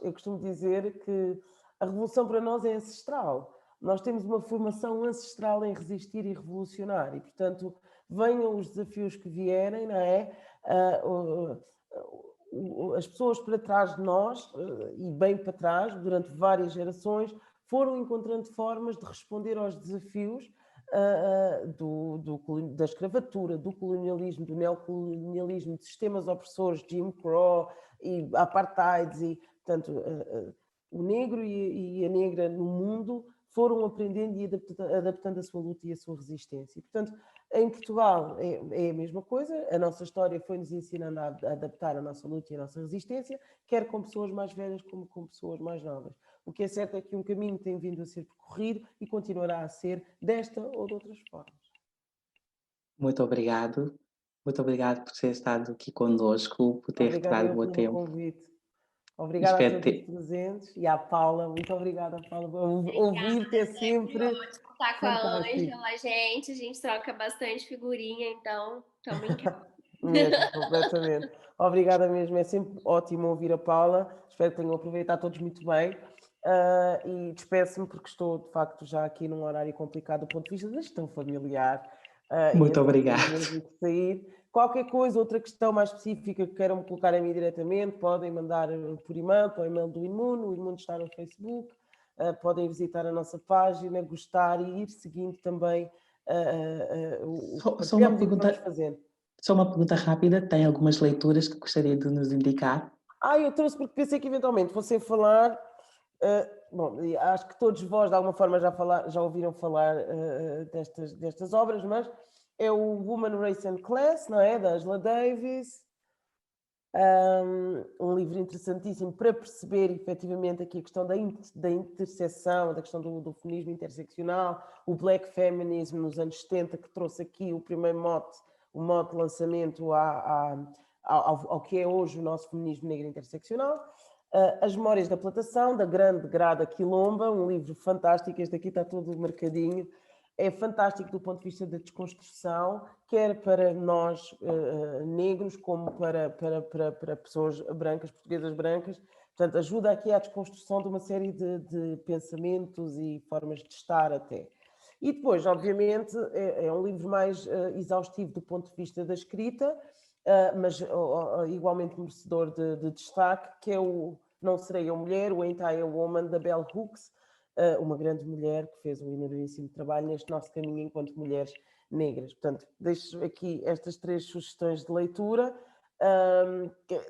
eu costumo dizer que a revolução para nós é ancestral. Nós temos uma formação ancestral em resistir e revolucionar e, portanto, venham os desafios que vierem, não é? As pessoas para trás de nós, e bem para trás, durante várias gerações, foram encontrando formas de responder aos desafios da escravatura, do colonialismo, do neocolonialismo, de sistemas opressores, Jim Crow e apartheid, e, portanto, o negro e a negra no mundo foram aprendendo e adaptando a sua luta e a sua resistência. E, portanto, em Portugal é a mesma coisa, a nossa história foi-nos ensinando a adaptar a nossa luta e a nossa resistência, quer com pessoas mais velhas como com pessoas mais novas. O que é certo é que um caminho tem vindo a ser percorrido e continuará a ser desta ou de outras formas. Muito obrigado. Muito obrigado por ter estado aqui conosco, por ter retirado o meu tempo. Convite. Obrigada a todos os presentes e à Paula. Muito obrigada, Paula. Ouvir-te é sempre ótimo estar com a Ângela, a gente troca bastante figurinha, então estamos em casa. Mesmo, completamente. Obrigada mesmo, é sempre ótimo ouvir a Paula. Espero que tenham aproveitado todos muito bem. E despeço-me porque estou, de facto, já aqui num horário complicado do ponto de vista da gestão familiar. Muito obrigado. Tenho mesmo que sair. Qualquer coisa, outra questão mais específica que queiram colocar a mim diretamente, podem mandar por e-mail, para o e-mail do Imuno, o Imuno está no Facebook, podem visitar a nossa página, gostar e ir seguindo também o que vamos fazendo. Só uma pergunta rápida, tem algumas leituras que gostaria de nos indicar? Eu trouxe porque pensei que eventualmente fossem falar, bom, acho que todos vós de alguma forma já ouviram falar destas obras, mas é o Woman, Race and Class, não é? Da Angela Davis, um livro interessantíssimo para perceber efetivamente aqui a questão da interseção, da questão do feminismo interseccional, o Black Feminism nos anos 70, que trouxe aqui o primeiro mote, o mote de lançamento ao que é hoje o nosso feminismo negro interseccional. As Memórias da Plantação, da Grande Grada Quilomba, um livro fantástico, este aqui está todo marcadinho, é fantástico do ponto de vista da desconstrução, quer para nós negros, como para pessoas brancas, portuguesas brancas. Portanto, ajuda aqui à desconstrução de uma série de pensamentos e formas de estar até. E depois, obviamente, é um livro mais exaustivo do ponto de vista da escrita, mas igualmente merecedor de destaque, que é o Não Serei a Mulher, o Ain't I a Woman, da Bell Hooks, uma grande mulher que fez um enormíssimo trabalho neste nosso caminho enquanto mulheres negras. Portanto, deixo aqui estas 3 sugestões de leitura.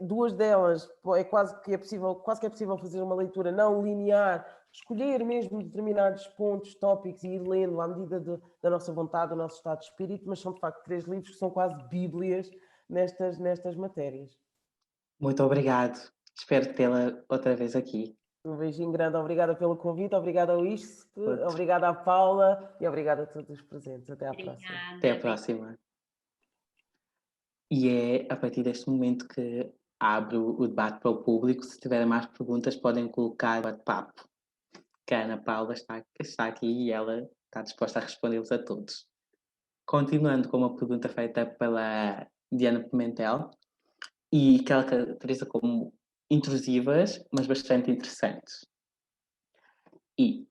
2 delas quase que é possível fazer uma leitura não linear, escolher mesmo determinados pontos, tópicos e ir lendo à medida da nossa vontade, do nosso estado de espírito, mas são de facto 3 livros que são quase bíblias nestas matérias. Muito obrigado. Espero tê-la outra vez aqui. Um beijinho grande, obrigada pelo convite, obrigada ao ISP, Outro. obrigada à Paula e obrigada a todos os presentes. Até à próxima. Até a próxima. E é a partir deste momento que abro o debate para o público. Se tiverem mais perguntas, podem colocar no bate-papo. Que a Ana Paula está aqui e ela está disposta a respondê-los a todos. Continuando com uma pergunta feita pela Diana Pimentel, e que ela caracteriza como intrusivas, mas bastante interessantes. E,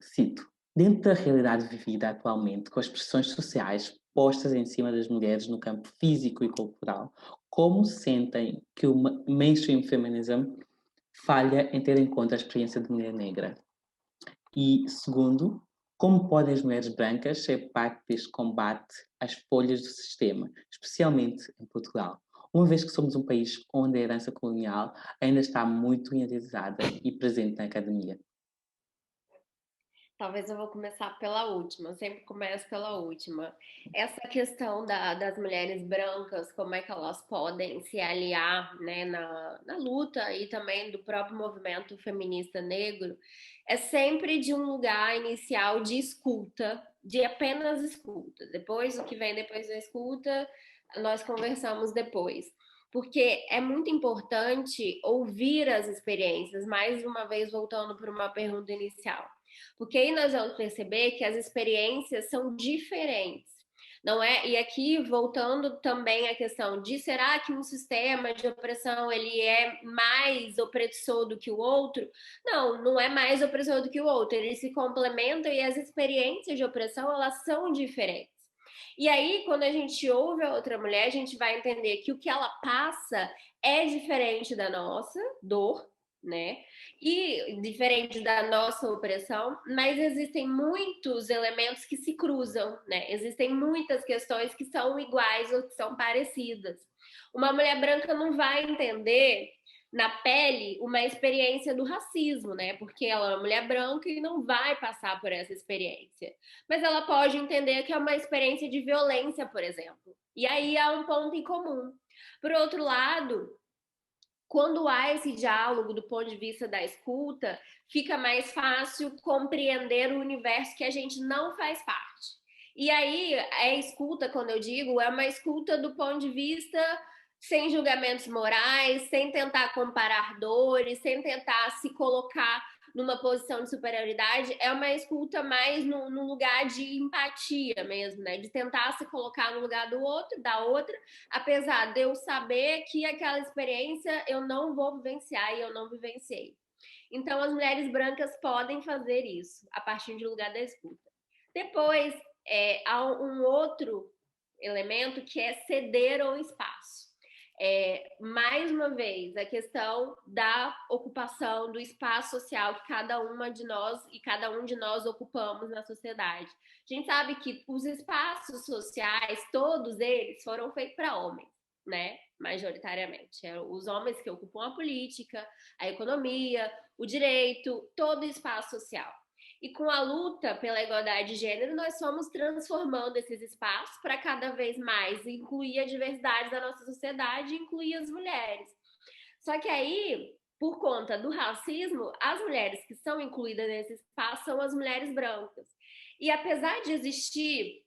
cito, dentro da realidade vivida atualmente, com as pressões sociais postas em cima das mulheres no campo físico e cultural, como sentem que o mainstream feminism falha em ter em conta a experiência de mulher negra? E, segundo, como podem as mulheres brancas ser parte deste combate às folhas do sistema, especialmente em Portugal, uma vez que somos um país onde a herança colonial ainda está muito enraizada e presente na academia? Talvez eu vou começar pela última, eu sempre começo pela última. Essa questão das mulheres brancas, como é que elas podem se aliar, né, na luta e também do próprio movimento feminista negro, é sempre de um lugar inicial de escuta, de apenas escuta. Depois, o que vem depois da escuta, nós conversamos depois. Porque é muito importante ouvir as experiências, mais uma vez voltando para uma pergunta inicial. Porque aí nós vamos perceber que as experiências são diferentes, não é? E aqui, voltando também à questão de será que um sistema de opressão ele é mais opressor do que o outro? Não, não é mais opressor do que o outro, eles se complementam e as experiências de opressão, elas são diferentes. E aí, quando a gente ouve a outra mulher, a gente vai entender que o que ela passa é diferente da nossa dor, né? E diferente da nossa opressão, mas existem muitos elementos que se cruzam, né? Existem muitas questões que são iguais ou que são parecidas. Uma mulher branca não vai entender na pele uma experiência do racismo, né? Porque ela é uma mulher branca e não vai passar por essa experiência. Mas ela pode entender que é uma experiência de violência, por exemplo. E aí há um ponto em comum. Por outro lado, quando há esse diálogo do ponto de vista da escuta, fica mais fácil compreender o universo que a gente não faz parte. E aí, a escuta, quando eu digo, é uma escuta do ponto de vista sem julgamentos morais, sem tentar comparar dores, sem tentar se colocar numa posição de superioridade, é uma escuta mais no lugar de empatia mesmo, né? De tentar se colocar no lugar do outro, da outra, apesar de eu saber que aquela experiência eu não vou vivenciar e eu não vivenciei. Então, as mulheres brancas podem fazer isso a partir do lugar da escuta. Depois, há um outro elemento que é ceder ao espaço. Mais uma vez, a questão da ocupação do espaço social que cada uma de nós e cada um de nós ocupamos na sociedade. A gente sabe que os espaços sociais, todos eles foram feitos para homens, né? Majoritariamente. Os homens que ocupam a política, a economia, o direito, todo o espaço social. E com a luta pela igualdade de gênero, nós fomos transformando esses espaços para cada vez mais incluir a diversidade da nossa sociedade e incluir as mulheres. Só que aí, por conta do racismo, as mulheres que são incluídas nesse espaço são as mulheres brancas. E apesar de existir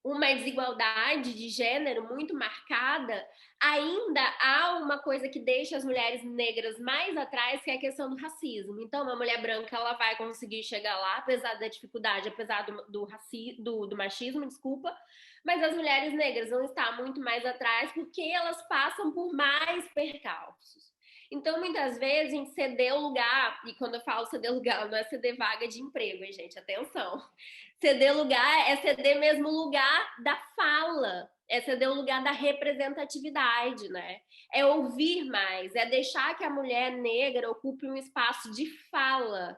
uma desigualdade de gênero muito marcada, ainda há uma coisa que deixa as mulheres negras mais atrás, que é a questão do racismo. Então, uma mulher branca, ela vai conseguir chegar lá, apesar da dificuldade, apesar do machismo, desculpa, mas as mulheres negras vão estar muito mais atrás porque elas passam por mais percalços. Então, muitas vezes, a gente ceder o lugar, e quando eu falo ceder lugar, não é ceder vaga de emprego, hein, gente? Atenção. Ceder lugar é ceder mesmo o lugar da fala, é ceder o lugar da representatividade, né? É ouvir mais, é deixar que a mulher negra ocupe um espaço de fala,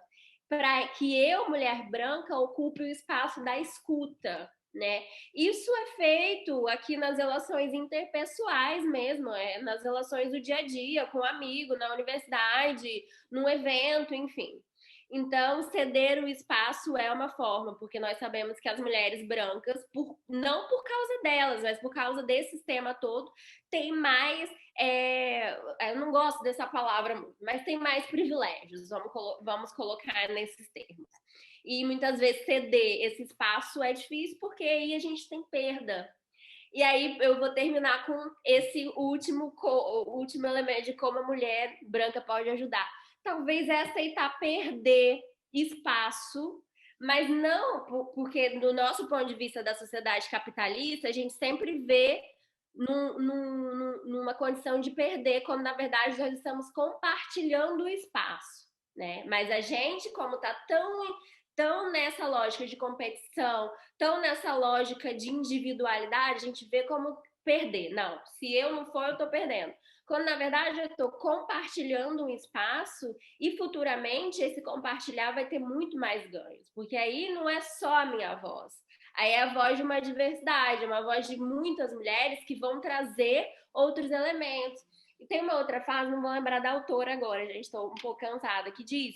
para que eu, mulher branca, ocupe o espaço da escuta, né? Isso é feito aqui nas relações interpessoais mesmo, nas relações do dia a dia, com um amigo, na universidade, num evento, enfim. Então, ceder o espaço é uma forma, porque nós sabemos que as mulheres brancas, não por causa delas, mas por causa desse sistema todo, têm mais. Eu não gosto dessa palavra, mas tem mais privilégios, vamos colocar nesses termos. E muitas vezes ceder esse espaço é difícil, porque aí a gente tem perda. E aí eu vou terminar com esse último elemento de como a mulher branca pode ajudar. Talvez é aceitar perder espaço, mas não porque, do nosso ponto de vista da sociedade capitalista, a gente sempre vê numa condição de perder, quando na verdade nós estamos compartilhando o espaço, né? Mas a gente, como está tão nessa lógica de competição, tão nessa lógica de individualidade, a gente vê como perder. Não, se eu não for, eu estou perdendo. Quando, na verdade, eu estou compartilhando um espaço e futuramente esse compartilhar vai ter muito mais ganhos, porque aí não é só a minha voz, aí é a voz de uma diversidade, é uma voz de muitas mulheres que vão trazer outros elementos. E tem uma outra frase, não vou lembrar da autora agora, gente, estou um pouco cansada, que diz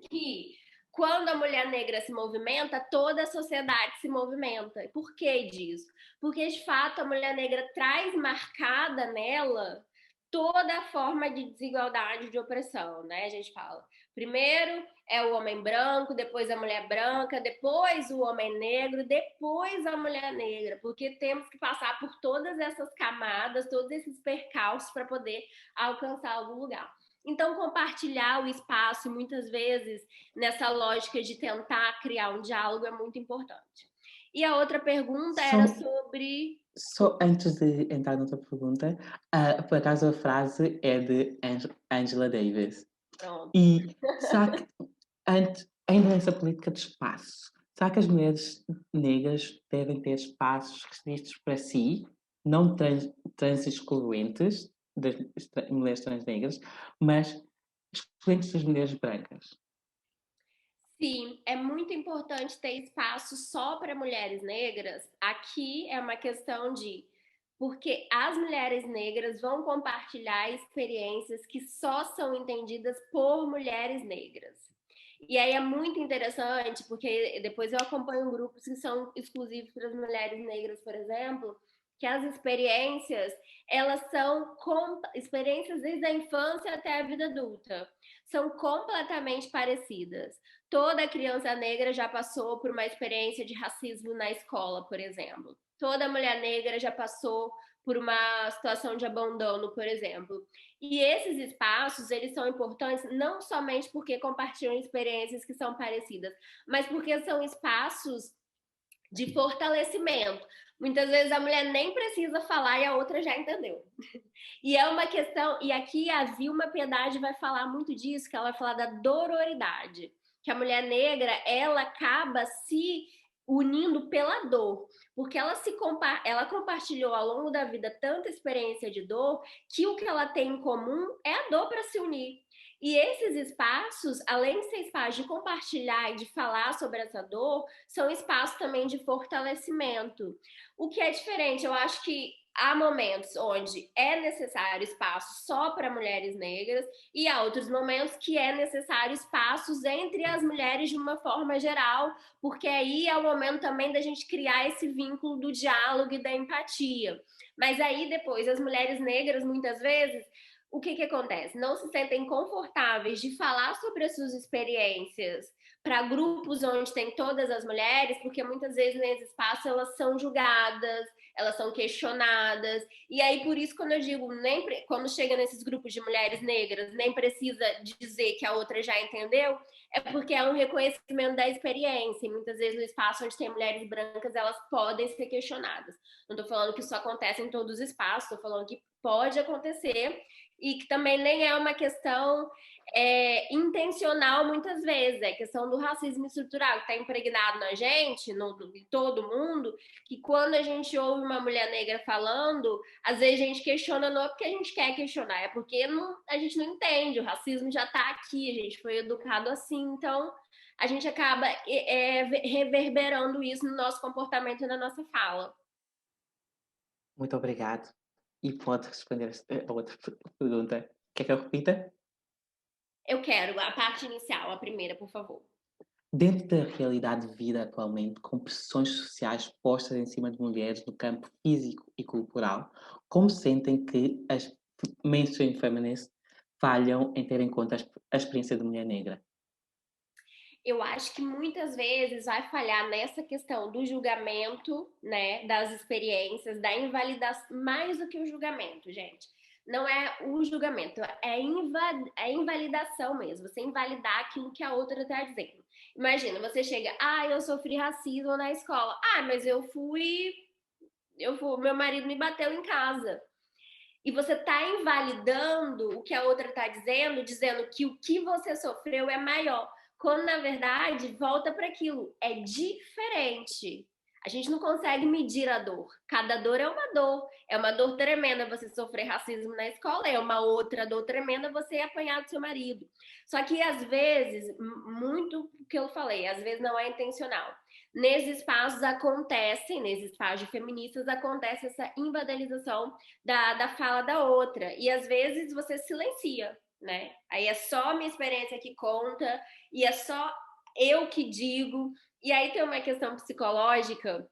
que quando a mulher negra se movimenta, toda a sociedade se movimenta. E por que disso? Porque, de fato, a mulher negra traz marcada nela toda a forma de desigualdade, de opressão, né? A gente fala. Primeiro é o homem branco, depois a mulher branca, depois o homem negro, depois a mulher negra, porque temos que passar por todas essas camadas, todos esses percalços para poder alcançar algum lugar. Então, compartilhar o espaço, muitas vezes, nessa lógica de tentar criar um diálogo, é muito importante. E a outra pergunta era sobre... Só antes de entrar noutra pergunta, por acaso a frase é de Angela Davis. Pronto. E será que, ainda nessa política de espaço, será que as mulheres negras devem ter espaços restritos para si, não trans excluentes das mulheres trans negras, mas excluentes das mulheres brancas? Sim, é muito importante ter espaço só para mulheres negras. Aqui é uma questão de... Porque as mulheres negras vão compartilhar experiências que só são entendidas por mulheres negras. E aí é muito interessante, porque depois eu acompanho grupos que são exclusivos para as mulheres negras, por exemplo, que as experiências, elas são experiências desde a infância até a vida adulta. São completamente parecidas. Toda criança negra já passou por uma experiência de racismo na escola, por exemplo. Toda mulher negra já passou por uma situação de abandono, por exemplo. E esses espaços, eles são importantes não somente porque compartilham experiências que são parecidas, mas porque são espaços de fortalecimento. Muitas vezes a mulher nem precisa falar e a outra já entendeu. E é uma questão, e aqui a Vilma Piedade vai falar muito disso, que ela vai falar da dororidade, que a mulher negra, ela acaba se unindo pela dor, porque ela compartilhou ao longo da vida tanta experiência de dor, que o que ela tem em comum é a dor para se unir. E esses espaços, além de ser espaços de compartilhar e de falar sobre essa dor, são espaços também de fortalecimento. O que é diferente, eu acho que há momentos onde é necessário espaço só para mulheres negras e há outros momentos que é necessário espaços entre as mulheres de uma forma geral, porque aí é o momento também da gente criar esse vínculo do diálogo e da empatia. Mas aí depois as mulheres negras, muitas vezes, o que acontece? Não se sentem confortáveis de falar sobre as suas experiências para grupos onde tem todas as mulheres, porque muitas vezes nesse espaço elas são julgadas, elas são questionadas, e aí por isso quando eu digo, quando chega nesses grupos de mulheres negras, nem precisa dizer que a outra já entendeu, é porque é um reconhecimento da experiência, e muitas vezes no espaço onde tem mulheres brancas, elas podem ser questionadas. Não estou falando que isso acontece em todos os espaços, estou falando que pode acontecer, e que também nem é uma questão intencional muitas vezes, é questão do racismo estrutural que está impregnado na gente, em todo mundo, que quando a gente ouve uma mulher negra falando, às vezes a gente questiona não é porque a gente quer questionar, é porque a gente não entende, o racismo já está aqui, a gente foi educado assim, então a gente acaba reverberando isso no nosso comportamento e na nossa fala. Muito obrigado. E pode responder a outra pergunta. Quer que eu repita? Eu quero a parte inicial, a primeira, por favor. Dentro da realidade de vida atualmente, com pressões sociais postas em cima de mulheres no campo físico e corporal, como sentem que as mainstream feminists falham em ter em conta a experiência de mulher negra? Eu acho que muitas vezes vai falhar nessa questão do julgamento, né, das experiências, da invalidação, mais do que o julgamento, gente. Não é o julgamento, é a invalidação mesmo, você invalidar aquilo que a outra está dizendo. Imagina, você chega, eu sofri racismo na escola. Mas meu marido me bateu em casa. E você está invalidando o que a outra está dizendo que o que você sofreu é maior. Quando, na verdade, volta para aquilo. É diferente. A gente não consegue medir a dor. Cada dor é uma dor. É uma dor tremenda você sofrer racismo na escola, é uma outra dor tremenda você apanhar do seu marido. Só que, às vezes, muito o que eu falei, às vezes não é intencional. Nesses espaços de feministas, acontece essa invalidação da fala da outra. E às vezes você silencia, né? Aí é só a minha experiência que conta, e é só eu que digo. E aí tem uma questão psicológica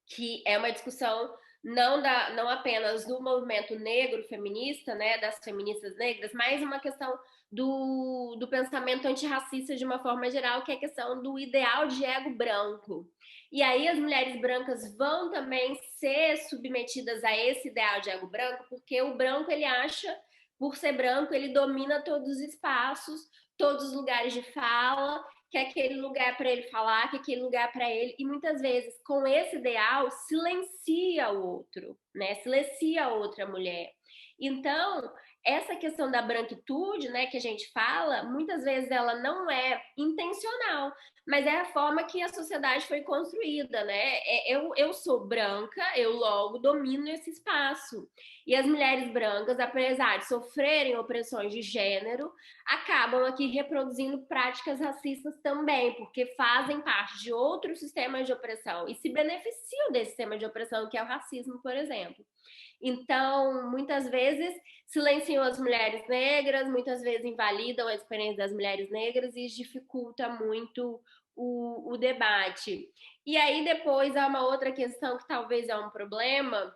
que é uma discussão não apenas do movimento negro feminista, né, das feministas negras, mas uma questão do pensamento antirracista de uma forma geral, que é a questão do ideal de ego branco. E aí as mulheres brancas vão também ser submetidas a esse ideal de ego branco, porque o branco, ele acha, por ser branco, ele domina todos os espaços, todos os lugares de fala, que aquele lugar para ele falar, que aquele lugar para ele, e muitas vezes com esse ideal silencia o outro, né? Silencia a outra mulher. Então, essa questão da branquitude, né, que a gente fala, muitas vezes ela não é intencional, mas é a forma que a sociedade foi construída, né? Eu sou branca, eu logo domino esse espaço. E as mulheres brancas, apesar de sofrerem opressões de gênero, acabam aqui reproduzindo práticas racistas também, porque fazem parte de outros sistemas de opressão e se beneficiam desse sistema de opressão, que é o racismo, por exemplo. Então, muitas vezes silenciam as mulheres negras, muitas vezes invalidam a experiência das mulheres negras e dificulta muito o debate. E aí depois há uma outra questão que talvez é um problema,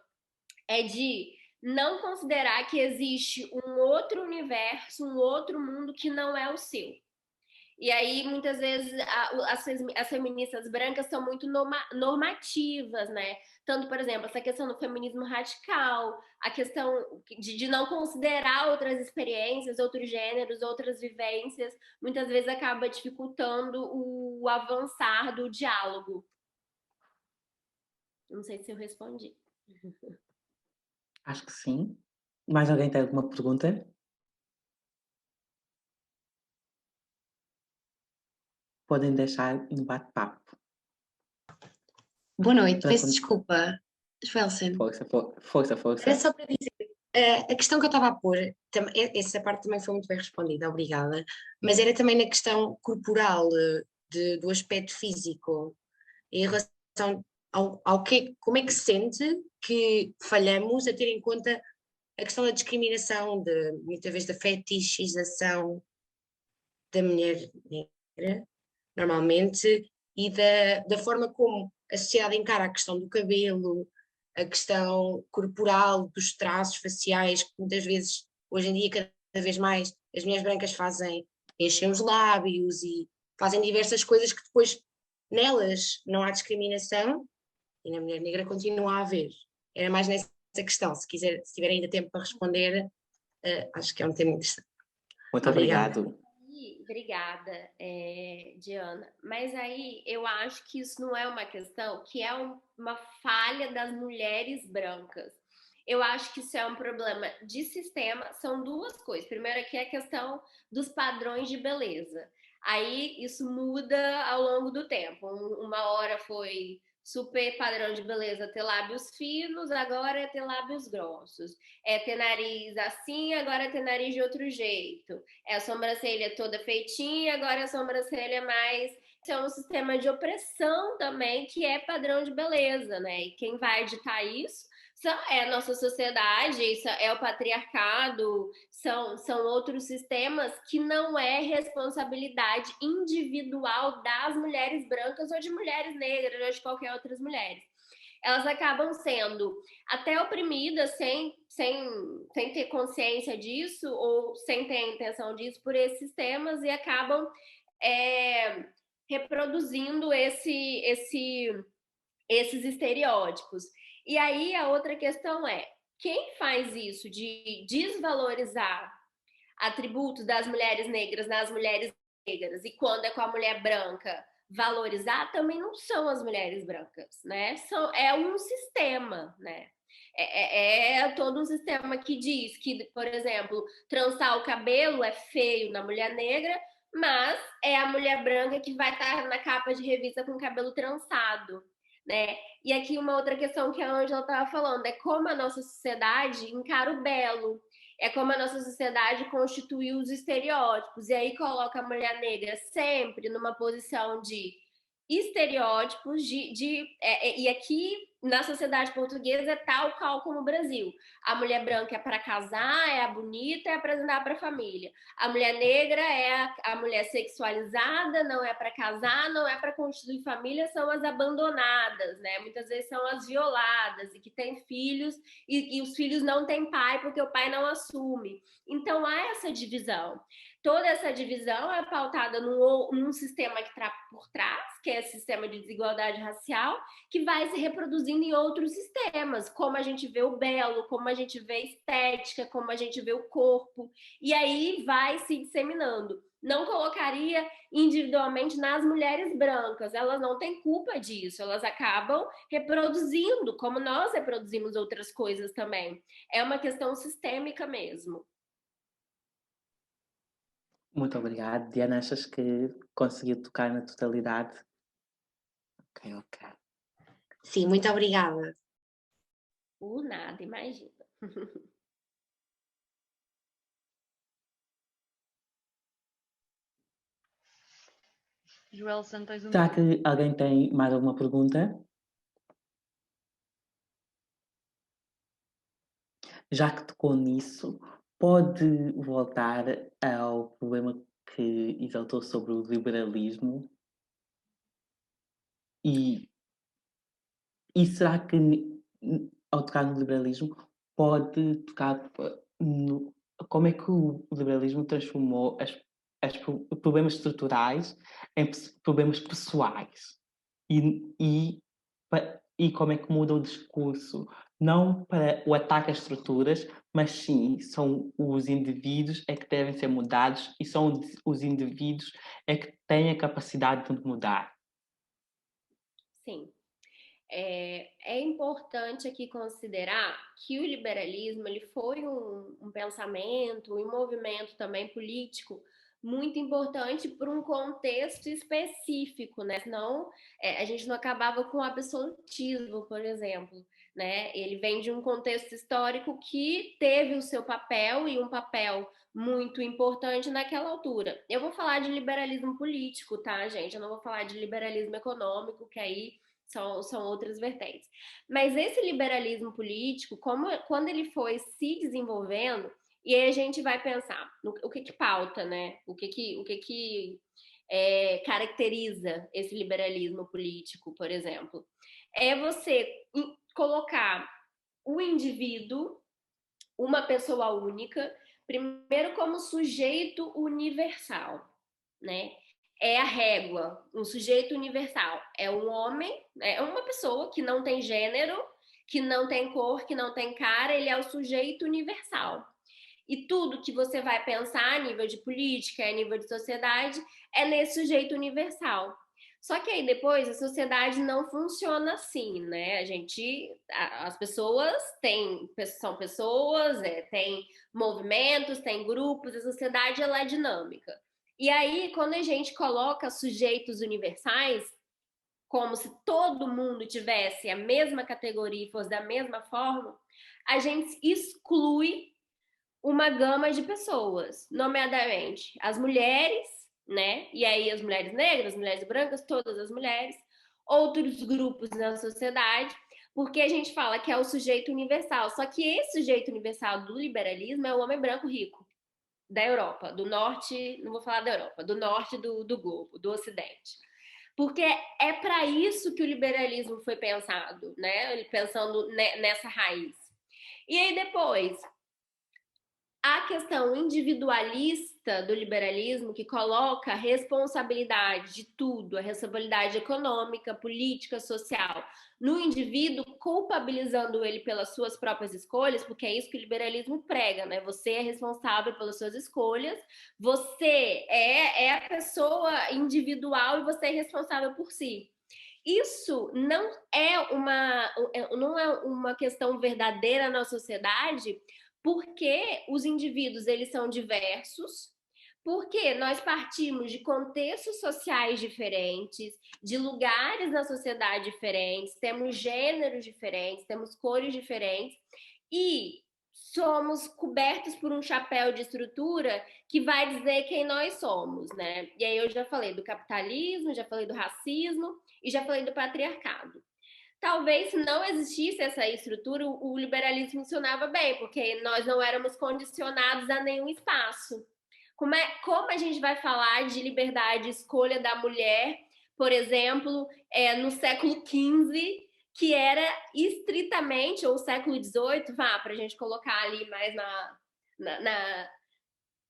é de não considerar que existe um outro universo, um outro mundo que não é o seu. E aí, muitas vezes, as feministas brancas são muito normativas, né? Tanto, por exemplo, essa questão do feminismo radical, a questão de não considerar outras experiências, outros gêneros, outras vivências, muitas vezes acaba dificultando o avançar do diálogo. Não sei se eu respondi. Acho que sim. Mais alguém tem alguma pergunta? Podem deixar no bate-papo. Boa noite, Para peço con- desculpa, Joelson. Força. Era só para dizer, a questão que eu estava a pôr, essa parte também foi muito bem respondida, obrigada, mas era também na questão corporal, do aspecto físico, em relação ao que, como é que se sente que falhamos a ter em conta a questão da discriminação, muitas vezes da fetichização da mulher negra, normalmente, e da forma como a sociedade encara a questão do cabelo, a questão corporal, dos traços faciais, que muitas vezes hoje em dia cada vez mais as mulheres brancas enchem os lábios e fazem diversas coisas que depois nelas não há discriminação e na mulher negra continua a haver. Era mais nessa questão, se tiver ainda tempo para responder, acho que é um tema interessante. Muito obrigado. Obrigada, Diana. Mas aí eu acho que isso não é uma questão, que é uma falha das mulheres brancas. Eu acho que isso é um problema de sistema. São duas coisas. Primeiro aqui é a questão dos padrões de beleza. Aí isso muda ao longo do tempo. Uma hora foi super padrão de beleza ter lábios finos, agora é ter lábios grossos. É ter nariz assim, agora é ter nariz de outro jeito. É a sobrancelha toda feitinha, agora a sobrancelha mais... Isso é um sistema de opressão também, que é padrão de beleza, né? E quem vai editar isso é a nossa sociedade, isso é o patriarcado, são outros sistemas que não é responsabilidade individual das mulheres brancas ou de mulheres negras ou de qualquer outras mulheres. Elas acabam sendo até oprimidas sem ter consciência disso ou sem ter a intenção disso por esses sistemas e acabam reproduzindo esses estereótipos. E aí a outra questão é, quem faz isso de desvalorizar atributos das mulheres negras nas mulheres negras e quando é com a mulher branca valorizar, também não são as mulheres brancas, né? É um sistema, né? É todo um sistema que diz que, por exemplo, trançar o cabelo é feio na mulher negra, mas é a mulher branca que vai estar na capa de revista com o cabelo trançado, né? E aqui uma outra questão que a Ângela estava falando é como a nossa sociedade encara o belo, é como a nossa sociedade constitui os estereótipos, e aí coloca a mulher negra sempre numa posição de estereótipos e aqui na sociedade portuguesa é tal qual como o Brasil. A mulher branca é para casar, é a bonita, é apresentar para a família. A mulher negra é a mulher sexualizada, não é para casar, não é para constituir família, são as abandonadas, né? Muitas vezes são as violadas e que têm filhos e os filhos não têm pai porque o pai não assume. Então há essa divisão. Toda essa divisão é pautada num sistema que está por trás, que é esse sistema de desigualdade racial, que vai se reproduzindo em outros sistemas, como a gente vê o belo, como a gente vê a estética, como a gente vê o corpo, e aí vai se disseminando. Não colocaria individualmente nas mulheres brancas, elas não têm culpa disso, elas acabam reproduzindo, como nós reproduzimos outras coisas também. É uma questão sistêmica mesmo. Muito obrigado. Diana, achas que conseguiu tocar na totalidade? Ok. Sim, muito obrigada. Nada, imagina. Joelson, tens Será que alguém tem mais alguma pergunta? Já que tocou nisso, pode voltar ao problema que exaltou sobre o liberalismo? E será que, ao tocar no liberalismo, pode tocar no... Como é que o liberalismo transformou os problemas estruturais em problemas pessoais? E como é que muda o discurso? Não para o ataque às estruturas, mas sim, são os indivíduos é que devem ser mudados e são os indivíduos é que têm a capacidade de mudar. Sim. É importante aqui considerar que o liberalismo ele foi um pensamento, um movimento também político muito importante por um contexto específico, né? Senão a gente não acabava com o absolutismo, por exemplo, né? Ele vem de um contexto histórico que teve o seu papel e um papel muito importante naquela altura. Eu vou falar de liberalismo político, tá, gente? Eu não vou falar de liberalismo econômico, que aí são outras vertentes. Mas esse liberalismo político, quando ele foi se desenvolvendo, e aí a gente vai pensar o que pauta, né? O que caracteriza esse liberalismo político, por exemplo? É você colocar o indivíduo, uma pessoa única, Primeiro, como sujeito universal, né? É a régua, um sujeito universal. É um homem, é uma pessoa que não tem gênero, que não tem cor, que não tem cara, ele é o sujeito universal. E tudo que você vai pensar a nível de política, a nível de sociedade, é nesse sujeito universal. Só que aí depois a sociedade não funciona assim, né? As pessoas são pessoas, tem movimentos, tem grupos, a sociedade ela é dinâmica. E aí, quando a gente coloca sujeitos universais, como se todo mundo tivesse a mesma categoria e fosse da mesma forma, a gente exclui uma gama de pessoas, nomeadamente as mulheres, né? E aí as mulheres negras, as mulheres brancas, todas as mulheres, outros grupos na sociedade, porque a gente fala que é o sujeito universal. Só que esse sujeito universal do liberalismo é o homem branco rico da Europa, do norte, não vou falar da Europa, do norte do globo, do ocidente. Porque é para isso que o liberalismo foi pensado, né? Pensando nessa raiz. E aí depois, a questão individualista do liberalismo, que coloca a responsabilidade de tudo, a responsabilidade econômica, política, social, no indivíduo, culpabilizando ele pelas suas próprias escolhas, porque é isso que o liberalismo prega, né? Você é responsável pelas suas escolhas, você é a pessoa individual e você é responsável por si. Isso não é uma questão verdadeira na sociedade, porque os indivíduos eles são diversos, porque nós partimos de contextos sociais diferentes, de lugares na sociedade diferentes, temos gêneros diferentes, temos cores diferentes e somos cobertos por um chapéu de estrutura que vai dizer quem nós somos, né? E aí eu já falei do capitalismo, já falei do racismo e já falei do patriarcado. Talvez se não existisse essa estrutura, o liberalismo funcionava bem, porque nós não éramos condicionados a nenhum espaço. Como a gente vai falar de liberdade de escolha da mulher, por exemplo, no século XV, que era estritamente, ou século XVIII, para a gente colocar ali mais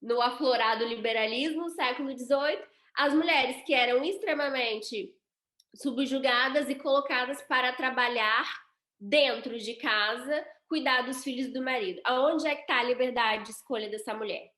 no aflorado liberalismo, século XVIII, as mulheres que eram extremamente subjugadas e colocadas para trabalhar dentro de casa, cuidar dos filhos do marido. Aonde é que está a liberdade de escolha dessa mulher?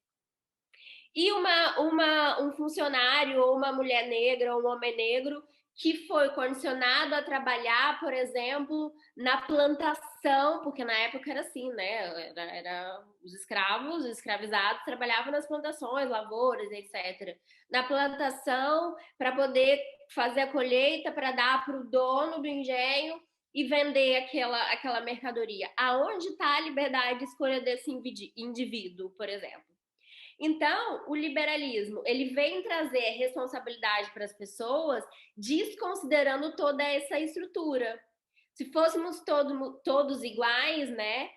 E um funcionário, ou uma mulher negra, ou um homem negro, que foi condicionado a trabalhar, por exemplo, na plantação, porque na época era assim, né? Era os escravos, os escravizados trabalhavam nas plantações, lavouras, etc. Na plantação, para poder fazer a colheita, para dar para o dono do engenho e vender aquela mercadoria. Aonde está a liberdade de escolha desse indivíduo, por exemplo? Então, o liberalismo, ele vem trazer responsabilidade para as pessoas, desconsiderando toda essa estrutura. Se fôssemos todos iguais, né?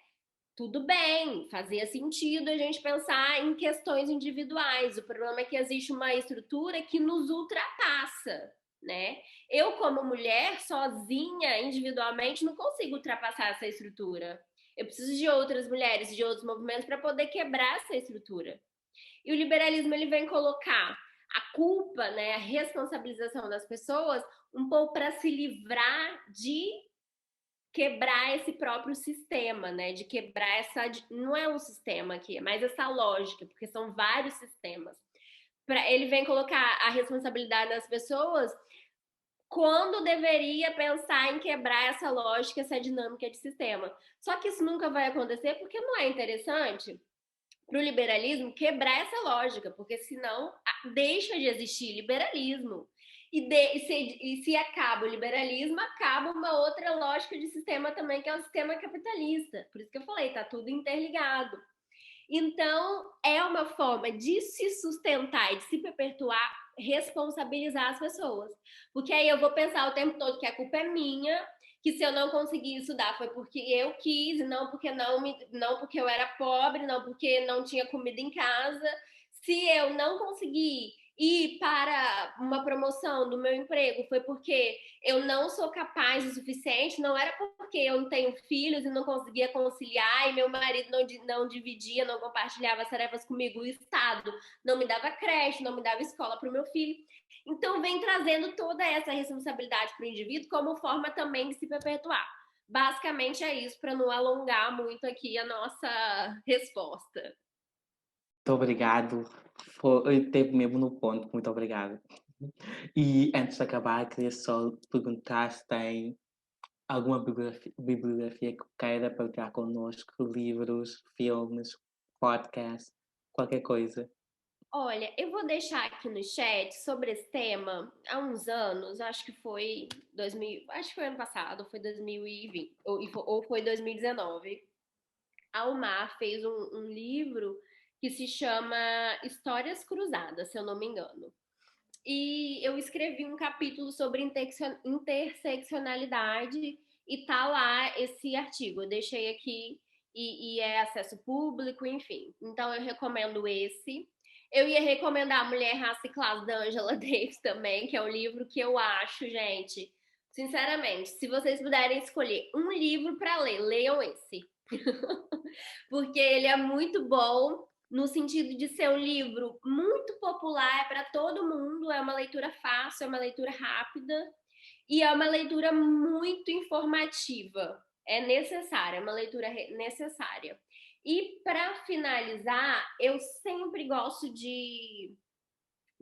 Tudo bem, fazia sentido a gente pensar em questões individuais. O problema é que existe uma estrutura que nos ultrapassa, né? Eu, como mulher, sozinha, individualmente, não consigo ultrapassar essa estrutura. Eu preciso de outras mulheres, de outros movimentos para poder quebrar essa estrutura. E o liberalismo ele vem colocar a culpa, né, a responsabilização das pessoas um pouco para se livrar de quebrar esse próprio sistema, né, de quebrar não é um sistema aqui, é mais essa lógica, porque são vários sistemas. Ele vem colocar a responsabilidade das pessoas quando deveria pensar em quebrar essa lógica, essa dinâmica de sistema. Só que isso nunca vai acontecer porque não é interessante para o liberalismo quebrar essa lógica, porque senão deixa de existir liberalismo. E se acaba o liberalismo, acaba uma outra lógica de sistema também, que é o sistema capitalista. Por isso que eu falei, está tudo interligado. Então, é uma forma de se sustentar e de se perpetuar, responsabilizar as pessoas. Porque aí eu vou pensar o tempo todo que a culpa é minha, que se eu não conseguir estudar foi porque eu quis, não porque eu era pobre, não porque não tinha comida em casa. Se eu não conseguir ir para uma promoção do meu emprego foi porque eu não sou capaz o suficiente, não era porque eu não tenho filhos e não conseguia conciliar e meu marido não dividia, não compartilhava as tarefas comigo, o Estado não me dava creche, não me dava escola para o meu filho. Então, vem trazendo toda essa responsabilidade para o indivíduo como forma também de se perpetuar. Basicamente é isso, para não alongar muito aqui a nossa resposta. Muito obrigado. Teve mesmo no ponto. Muito obrigado. E antes de acabar, queria só perguntar se tem alguma bibliografia que queira partilhar connosco, livros, filmes, podcast, qualquer coisa. Olha, eu vou deixar aqui no chat sobre esse tema há uns anos, acho que foi 2000, acho que foi ano passado, foi 2020, ou foi 2019. A Almar fez um livro que se chama Histórias Cruzadas, se eu não me engano. E eu escrevi um capítulo sobre interseccionalidade e tá lá esse artigo. Eu deixei aqui e é acesso público, enfim. Então eu recomendo esse. Eu ia recomendar Mulher, Raça e Classe da Angela Davis também, que é um livro que eu acho, gente, sinceramente, se vocês puderem escolher um livro para ler, leiam esse. Porque ele é muito bom no sentido de ser um livro muito popular para todo mundo, é uma leitura fácil, é uma leitura rápida e é uma leitura muito informativa. É necessária, é uma leitura necessária. E para finalizar, eu sempre gosto de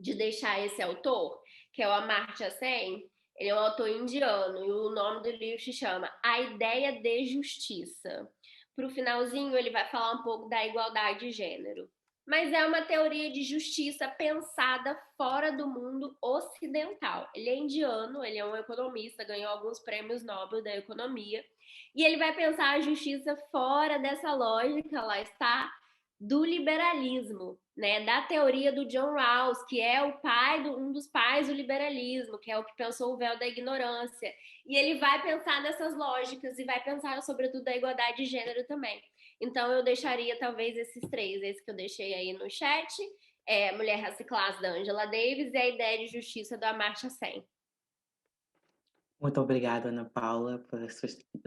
deixar esse autor, que é o Amartya Sen. Ele é um autor indiano e o nome do livro se chama A Ideia de Justiça. Para o finalzinho, ele vai falar um pouco da igualdade de gênero. Mas é uma teoria de justiça pensada fora do mundo ocidental. Ele é indiano, ele é um economista, ganhou alguns prêmios Nobel da economia. E ele vai pensar a justiça fora dessa lógica, lá está, do liberalismo, né, da teoria do John Rawls, que é um dos pais do liberalismo, que é o que pensou o véu da ignorância. E ele vai pensar nessas lógicas e vai pensar, sobretudo, da igualdade de gênero também. Então, eu deixaria, talvez, esses três, esse que eu deixei aí no chat, Mulher, Raça e Classe, da Angela Davis, e A Ideia de Justiça, da Amartya Sen. Muito obrigado, Ana Paula,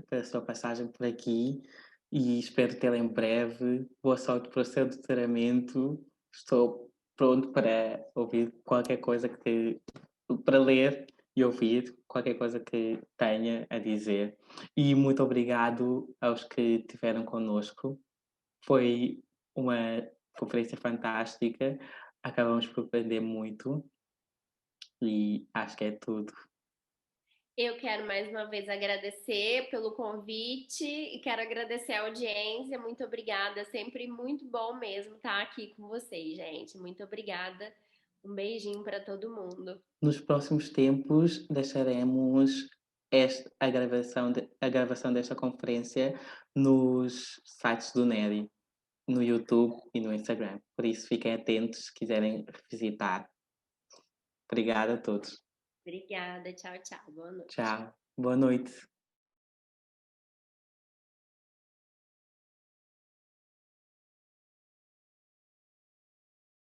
pela sua passagem por aqui e espero tê-la em breve. Boa sorte para o seu doutoramento. Estou pronto para ouvir qualquer coisa para ler e ouvir qualquer coisa que tenha a dizer. E muito obrigado aos que estiveram connosco. Foi uma conferência fantástica. Acabamos por aprender muito e acho que é tudo. Eu quero mais uma vez agradecer pelo convite e quero agradecer a audiência. Muito obrigada, sempre muito bom mesmo estar aqui com vocês, gente. Muito obrigada. Um beijinho para todo mundo. Nos próximos tempos deixaremos a gravação desta conferência nos sites do NERI, no YouTube e no Instagram. Por isso fiquem atentos se quiserem visitar. Obrigada a todos. Obrigada, tchau, tchau. Boa noite. Tchau. Boa noite.